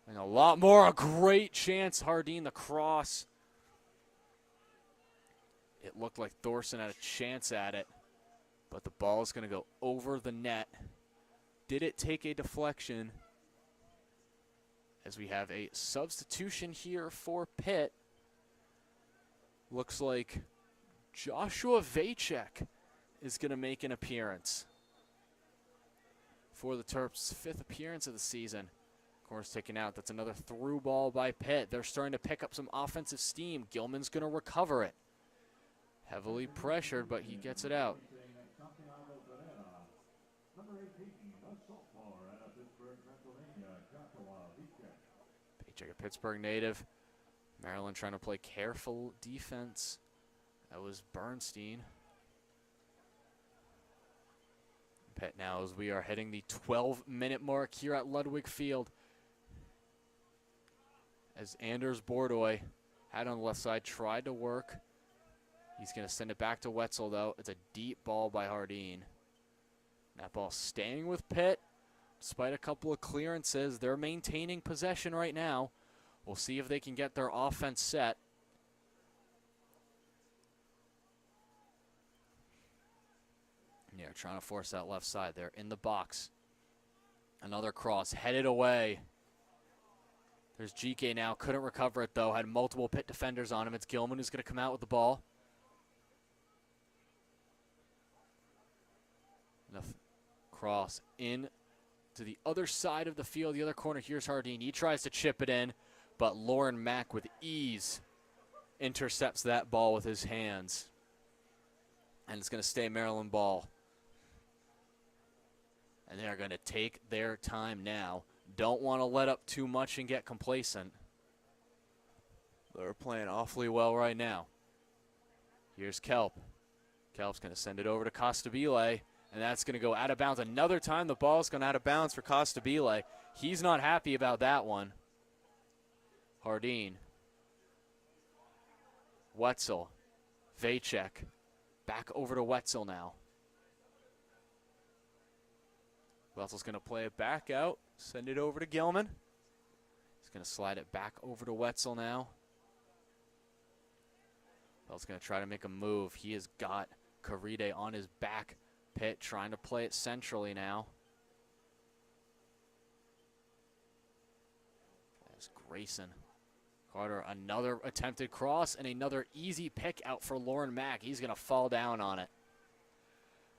And a lot more, a great chance, Hardeen, the cross. It looked like Thorson had a chance at it, but the ball is going to go over the net. Did it take a deflection? As we have a substitution here for Pitt. Looks like Joshua Vacek is going to make an appearance for the Terps' 5th appearance of the season. Corner's taken out. That's another through ball by Pitt. They're starting to pick up some offensive steam. Gilman's going to recover it. Heavily pressured, but he gets it out. Paycheck, a Pittsburgh native. Maryland trying to play careful defense. That was Bernstein. Pitt now as we are hitting the 12-minute mark here at Ludwig Field. As Anders Bordoy had on the left side, tried to work. He's going to send it back to Wetzel, though. It's a deep ball by Hardeen. That ball staying with Pitt. Despite a couple of clearances, they're maintaining possession right now. We'll see if they can get their offense set. Yeah, trying to force that left side. They're in the box. Another cross headed away. There's GK now. Couldn't recover it, though. Had multiple Pitt defenders on him. It's Gilman who's going to come out with the ball. Enough cross in to the other side of the field, the other corner. Here's Hardeen. He tries to chip it in, but Lauren Mack with ease intercepts that ball with his hands. And it's going to stay Maryland ball. And they're going to take their time now. Don't want to let up too much and get complacent. They're playing awfully well right now. Here's Kelp. Kelp's going to send it over to Costabile. And that's going to go out of bounds. Another time the ball's gone out of bounds for Costabile. He's not happy about that one. Hardeen. Wetzel. Vacek. Back over to Wetzel now. Wetzel's going to play it back out. Send it over to Gilman. He's going to slide it back over to Wetzel now. Wetzel's going to try to make a move. He has got Caride on his back. Pitt trying to play it centrally now. There's Grayson. Carter, another attempted cross and another easy pick out for Lauren Mack. He's going to fall down on it.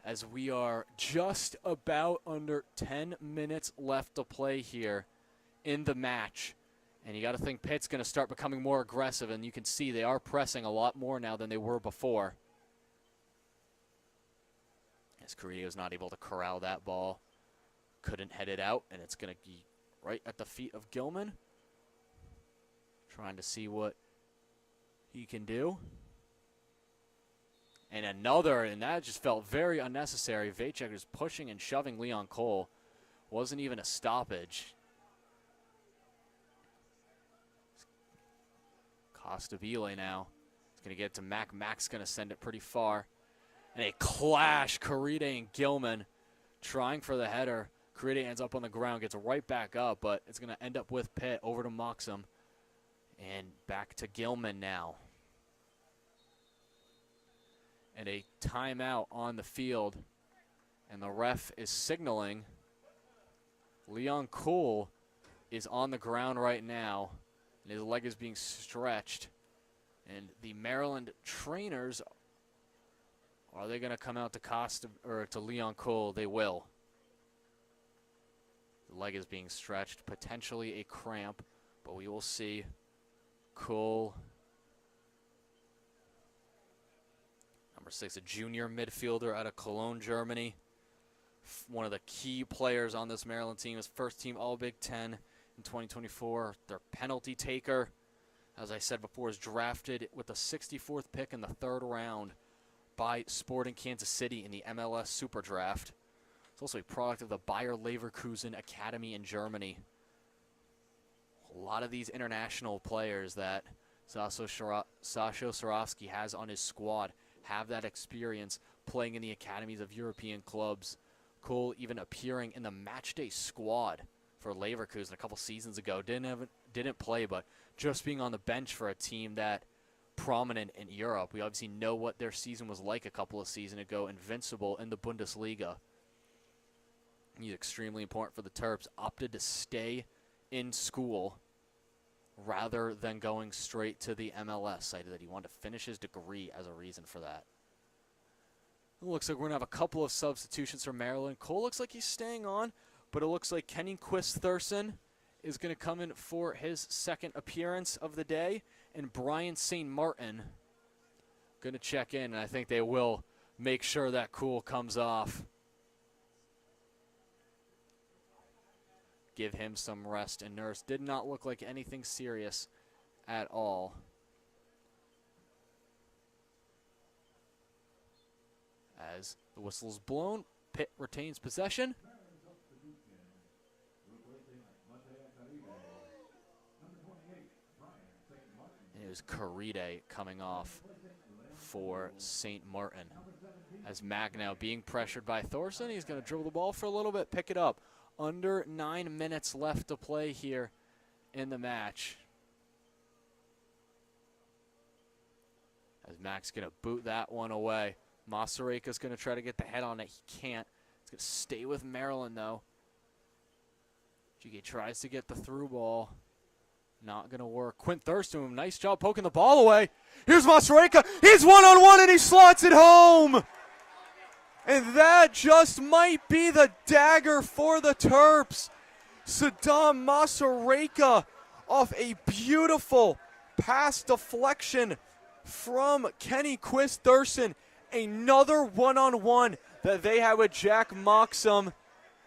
As we are just about under 10 minutes left to play here in the match. And you got to think Pitt's going to start becoming more aggressive, and you can see they are pressing a lot more now than they were before. As Carrillo was not able to corral that ball. Couldn't head it out, and it's going to be right at the feet of Gilman. Trying to see what he can do. And another, and that just felt very unnecessary. Vacek was pushing and shoving Leon Cole. Wasn't even a stoppage. Costabile now. It's going to get to Mack. Mack's going to send it pretty far. And a clash, Caride and Gilman trying for the header. Caride ends up on the ground, gets right back up, but it's going to end up with Pitt over to Moxham. And back to Gilman now. And a timeout on the field. And the ref is signaling. Leon Cool is on the ground right now. And his leg is being stretched. And the Maryland trainers, are they going to come out to Leon Cole? They will. The leg is being stretched, potentially a cramp, but we will see. Cole, number 6, a junior midfielder out of Cologne, Germany. One of the key players on this Maryland team. His first team All-Big Ten in 2024. Their penalty taker, as I said before, is drafted with the 64th pick in the 3rd round by Sporting Kansas City in the MLS Super Draft. It's also a product of the Bayer Leverkusen Academy in Germany. A lot of these international players that Sasho Swarovski has on his squad have that experience playing in the academies of European clubs. Cole even appearing in the matchday squad for Leverkusen a couple seasons ago. Didn't play, but just being on the bench for a team that prominent in Europe. We obviously know what their season was like a couple of seasons ago, invincible in the Bundesliga. He's extremely important for the Terps. Opted to stay in school rather than going straight to the MLS. Cited that he wanted to finish his degree as a reason for that. It looks like we're going to have a couple of substitutions for Maryland. Cole looks like he's staying on, but it looks like Kenny Quist-Thurston is going to come in for his second appearance of the day, and Brian St. Martin going to check in, and I think they will make sure that Cool comes off. Give him some rest and nurse. Did not look like anything serious at all. As the whistle is blown, Pitt retains possession. And it was Caride coming off for St. Martin. As Magnow being pressured by Thorson, he's going to dribble the ball for a little bit, pick it up. Under 9 minutes left to play here in the match. As Mac's going to boot that one away. Masareka's going to try to get the head on it. He can't. It's going to stay with Maryland, though. GK tries to get the through ball. Not going to work. Quint Thurston, nice job poking the ball away. Here's Masareka. He's one-on-one, and he slots it home. And that just might be the dagger for the Terps. Saddam Masareka off a beautiful pass deflection from Kenny Quist-Thurston. Another one-on-one that they had with Jack Moxham.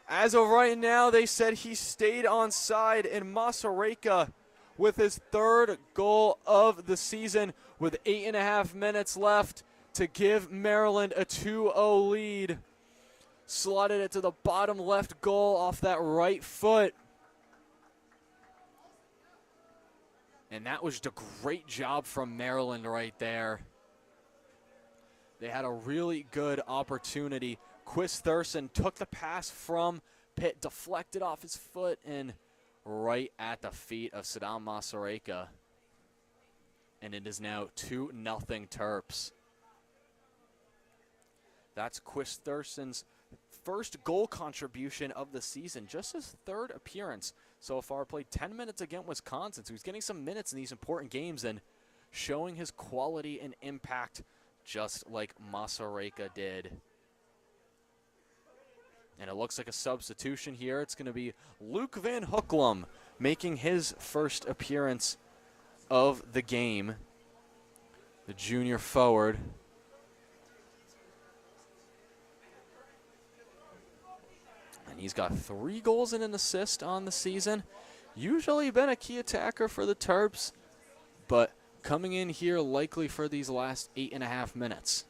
As of right now, they said he stayed on side, and Masareka with his third goal of the season with 8.5 minutes left to give Maryland a 2-0 lead. Slotted it to the bottom left goal off that right foot. And that was just a great job from Maryland right there. They had a really good opportunity. Quist-Thurston took the pass from Pitt, deflected off his foot, and right at the feet of Saddam Masareka. And it is now 2-0 Terps. That's Quist-Thurston's first goal contribution of the season, just his third appearance so far. Played 10 minutes against Wisconsin, so he's getting some minutes in these important games and showing his quality and impact just like Masareka did. And it looks like a substitution here. It's going to be Luke Van Hoeklum making his first appearance of the game. The junior forward. And he's got 3 goals and an assist on the season. Usually been a key attacker for the Terps, but coming in here likely for these last 8.5 minutes.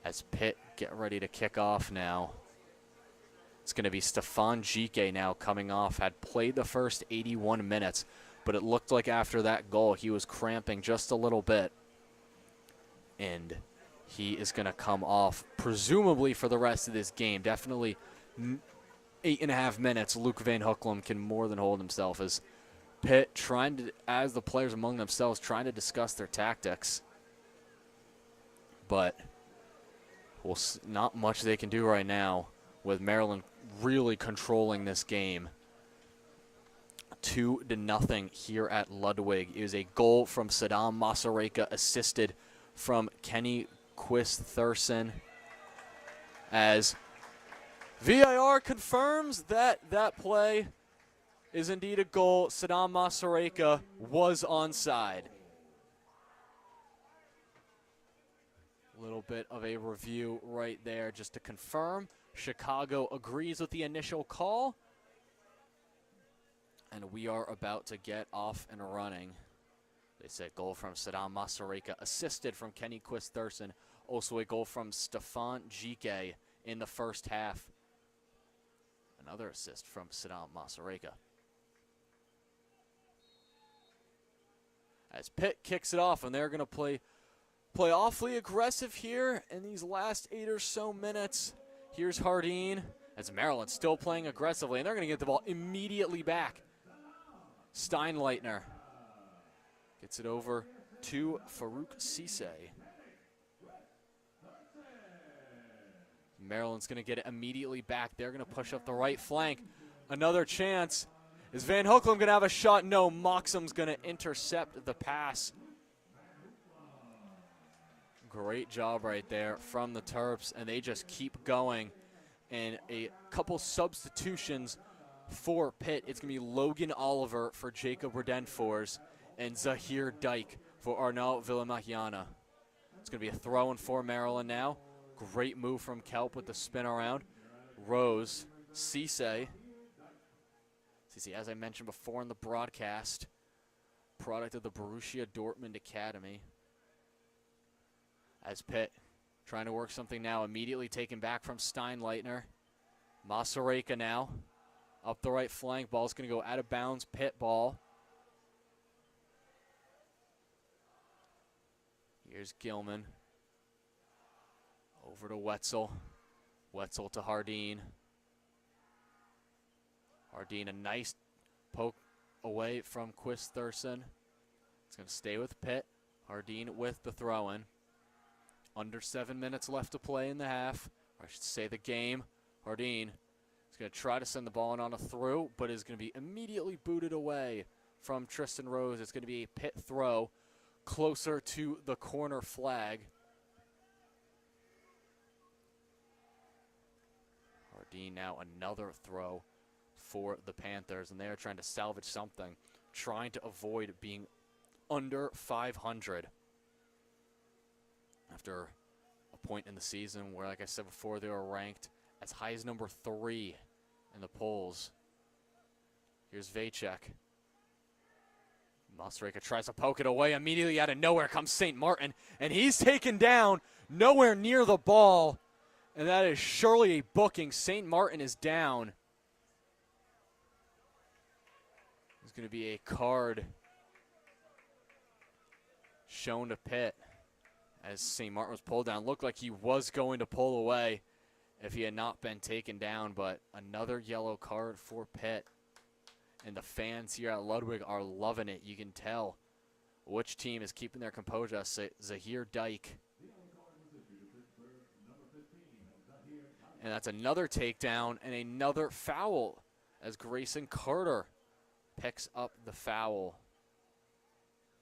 As Pitt get ready to kick off now. It's going to be Stefan Gike now coming off. Had played the first 81 minutes, but it looked like after that goal he was cramping just a little bit. And he is going to come off presumably for the rest of this game. Definitely 8.5 minutes. Luke Van Hoeklum can more than hold himself as Pitt trying to, as the players among themselves, trying to discuss their tactics. But not much they can do right now with Maryland really controlling this game. 2-0 here at Ludwig. It was a goal from Saddam Masareka, assisted from Kenny Quist-Thurston, as VAR confirms that that play is indeed a goal. Saddam Masareka was onside. A little bit of a review right there just to confirm. Chicago agrees with the initial call. And we are about to get off and running. They said goal from Saddam Masareka, assisted from Kenny Quist-Thurston. Also a goal from Stefan Gike in the first half. Another assist from Saddam Masareka. as Pitt kicks it off, and they're going to play awfully aggressive here in these last 8 or so minutes. Here's Hardeen, as Maryland still playing aggressively, and they're going to get the ball immediately back. Steinleitner gets it over to Farouk Cisse. Maryland's going to get it immediately back. They're going to push up the right flank. Another chance. Is Van Hooklam going to have a shot? No, Moxham's going to intercept the pass. Great job right there from the Terps, and they just keep going. And a couple substitutions for Pitt. It's going to be Logan Oliver for Jacob Redenfors and Zahir Dyke for Arnaud Villamahiana. It's going to be a throw-in for Maryland now. Great move from Kelp with the spin around. Rose, Cisse, as I mentioned before in the broadcast, product of the Borussia Dortmund Academy. As Pitt trying to work something now, immediately taken back from Steinleitner. Masareka now, up the right flank. Ball's going to go out of bounds. Pitt ball. Here's Gilman. Over to Wetzel. Wetzel to Hardeen. Hardeen, a nice poke away from Quist Thurston. It's going to stay with Pitt. Hardeen with the throw-in. Under 7 minutes left to play in the half. Or I should say the game. Hardeen is going to try to send the ball in on a through, but is going to be immediately booted away from Tristan Rose. It's going to be a Pitt throw closer to the corner flag. Hardeen now another throw for the Panthers, and they are trying to salvage something, trying to avoid being under 500 after a point in the season where, like I said before, they were ranked as high as number 3 in the polls. Here's Vacek. Masareka tries to poke it away. Immediately out of nowhere comes St. Martin, and he's taken down nowhere near the ball, and that is surely a booking. St. Martin is down. There's going to be a card shown to Pitt as St. Martin was pulled down. Looked like he was going to pull away if he had not been taken down, but another yellow card for Pitt. And the fans here at Ludwig are loving it. You can tell which team is keeping their composure. Zahir Dyke. And that's another takedown and another foul as Grayson Carter picks up the foul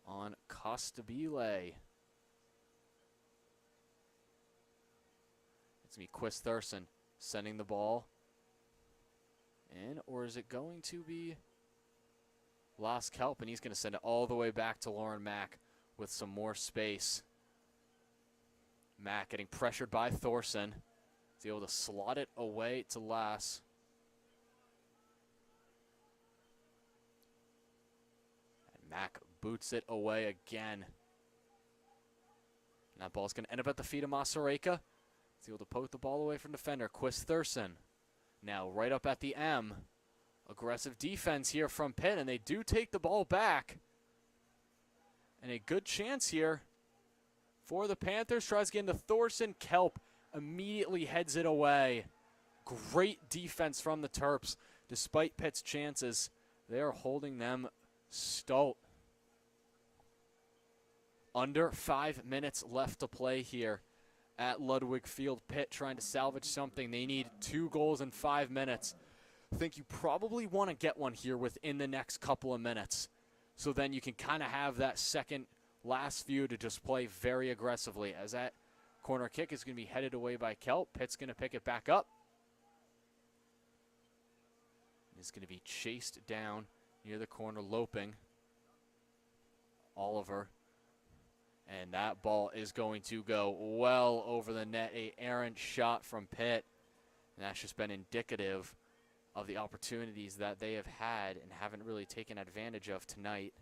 on Costabile. It's going to be Quist Thurston sending the ball in, or is it going to be Las Kelp? And he's going to send it all the way back to Lauren Mack with some more space. Mack getting pressured by Thorson. He's able to slot it away to Lass. And Mack boots it away again. And that ball's going to end up at the feet of Masareka. He's able to poke the ball away from defender Quist Thurston. Now right up at the M. Aggressive defense here from Pitt, and they do take the ball back. And a good chance here for the Panthers. Tries to get into Thorson. Kelp immediately heads it away. Great defense from the Terps. Despite Pitt's chances, they are holding them stout. Under 5 minutes left to play here at Ludwig Field. Pitt trying to salvage something. They need 2 goals in 5 minutes. I think you probably want to get one here within the next couple of minutes. So then you can kind of have that second last few to just play very aggressively, as that corner kick is going to be headed away by Kelp. Pitt's going to pick it back up. It's going to be chased down near the corner, loping. Oliver. And that ball is going to go well over the net. A errant shot from Pitt. And that's just been indicative of the opportunities that they have had and haven't really taken advantage of tonight.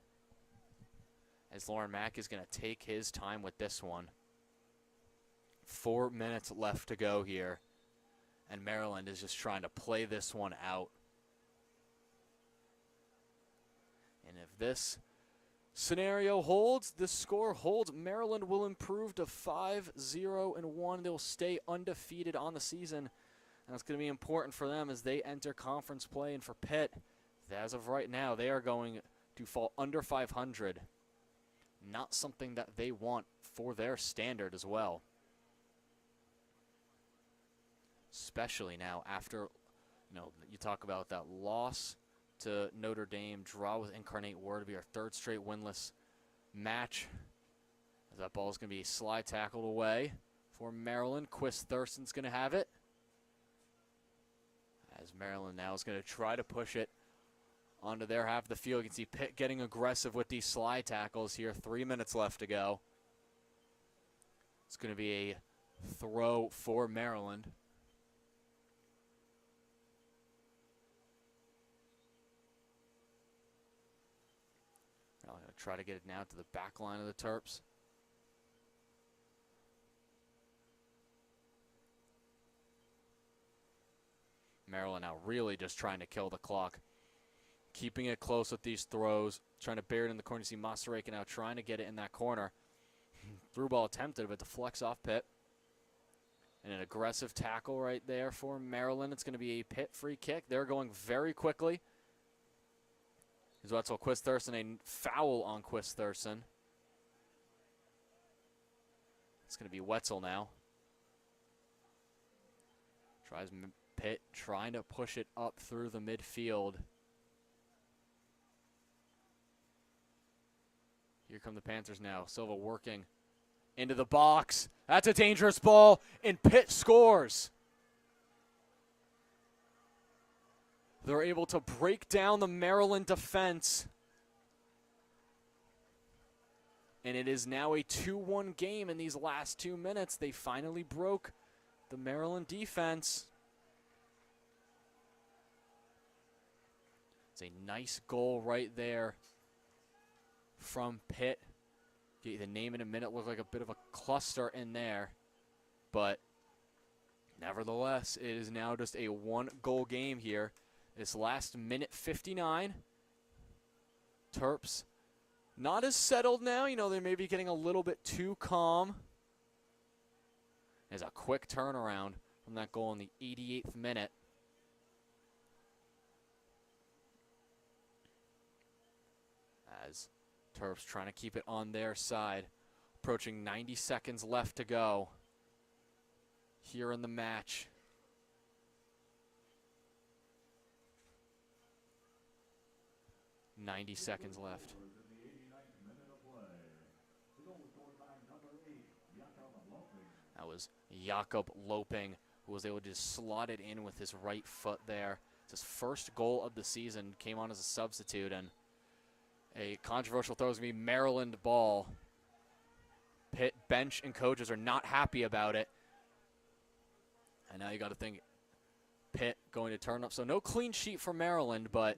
As Lauren Mack is going to take his time with this one. 4 minutes left to go here. And Maryland is just trying to play this one out. And if this scenario holds, the score holds, Maryland will improve to 5-0-1. They'll stay undefeated on the season. And that's going to be important for them as they enter conference play. And for Pitt, as of right now, they are going to fall under 500. Not something that they want for their standard as well. Especially now after, you talk about that loss to Notre Dame, draw with Incarnate Word to be our third straight winless match. As that ball is going to be slide tackled away for Maryland. Quist Thurston's going to have it. As Maryland now is going to try to push it onto their half of the field. You can see Pitt getting aggressive with these slide tackles here. 3 minutes left to go. It's going to be a throw for Maryland. I'm going to try to get it now to the back line of the Terps. Maryland now really just trying to kill the clock. Keeping it close with these throws. Trying to bury it in the corner. You see Masareka now trying to get it in that corner. Through ball attempted, but deflects off Pitt. And an aggressive tackle right there for Maryland. It's going to be a Pitt free kick. They're going very quickly. Here's Wetzel, Quist Thurston, a foul on Quist Thurston. It's going to be Wetzel now. Tries Pitt trying to push it up through the midfield. Here come the Panthers now. Silva working into the box. That's a dangerous ball, and Pitt scores. They're able to break down the Maryland defense. And it is now a 2-1 game in these last 2 minutes. They finally broke the Maryland defense. It's a nice goal right there from Pitt. Get you the name in a minute. Looked like a bit of a cluster in there. But nevertheless, it is now just a 1-goal game here. This last minute 59. Terps not as settled now. They may be getting a little bit too calm. There's a quick turnaround from that goal in the 88th minute. As Terps trying to keep it on their side. Approaching 90 seconds left to go here in the match. .90 seconds left. That was Jakob Loping, who was able to just slot it in with his right foot there. It's his first goal of the season, came on as a substitute, and a controversial throw is going to be Maryland ball. Pitt bench and coaches are not happy about it. And now you got to think Pitt going to turn up. So no clean sheet for Maryland, but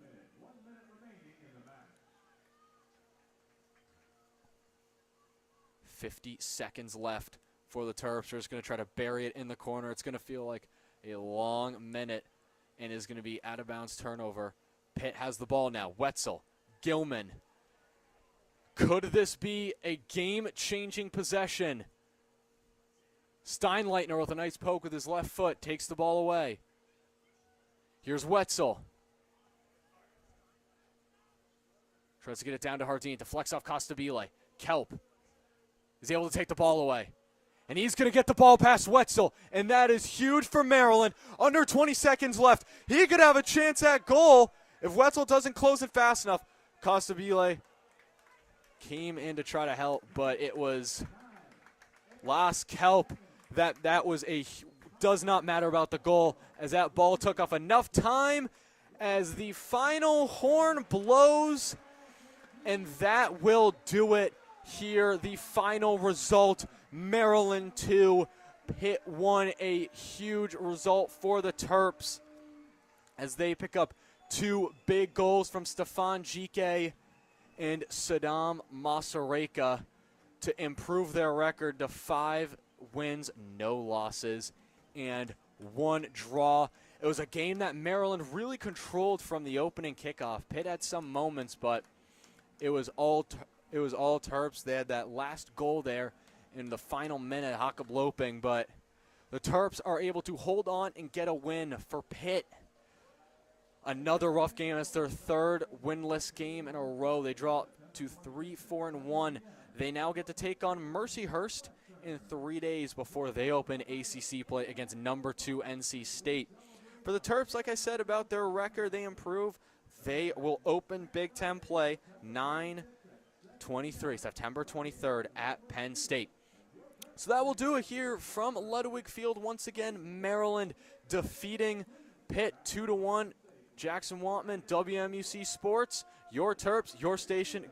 50 seconds left for the Terps. They're just going to try to bury it in the corner. It's going to feel like a long minute and is going to be out of bounds turnover. Pitt has the ball now. Wetzel, Gilman. Could this be a game-changing possession? Steinleitner with a nice poke with his left foot takes the ball away. Here's Wetzel. Tries to get it down to Hardin. Deflects off Costabile. Kelp is able to take the ball away. And he's going to get the ball past Wetzel. And that is huge for Maryland. Under 20 seconds left. He could have a chance at goal if Wetzel doesn't close it fast enough. Costabile came in to try to help, but it was Las Kelp. That was does not matter about the goal, as that ball took off enough time as the final horn blows, and that will do it here. The final result, Maryland 2, Pitt 1, a huge result for the Terps as they pick up 2 big goals from Stefan Jike and Saddam Masareka to improve their record to 5 wins, no losses, and 1 draw. It was a game that Maryland really controlled from the opening kickoff. Pitt had some moments, but it was all it was all Terps. They had that last goal there in the final minute, Hakabloping, but the Terps are able to hold on and get a win for Pitt. Another rough game. It's their third winless game in a row. They draw to 3-4-1. They now get to take on Mercyhurst in 3 days before they open ACC play against number 2 NC State. For the Terps, like I said about their record, they improve. They will open Big Ten play 9/23, September 23rd at Penn State. So that will do it here from Ludwig Field. Once again, Maryland defeating Pitt 2-1. Jackson Wantman, WMUC Sports, your Terps, your station.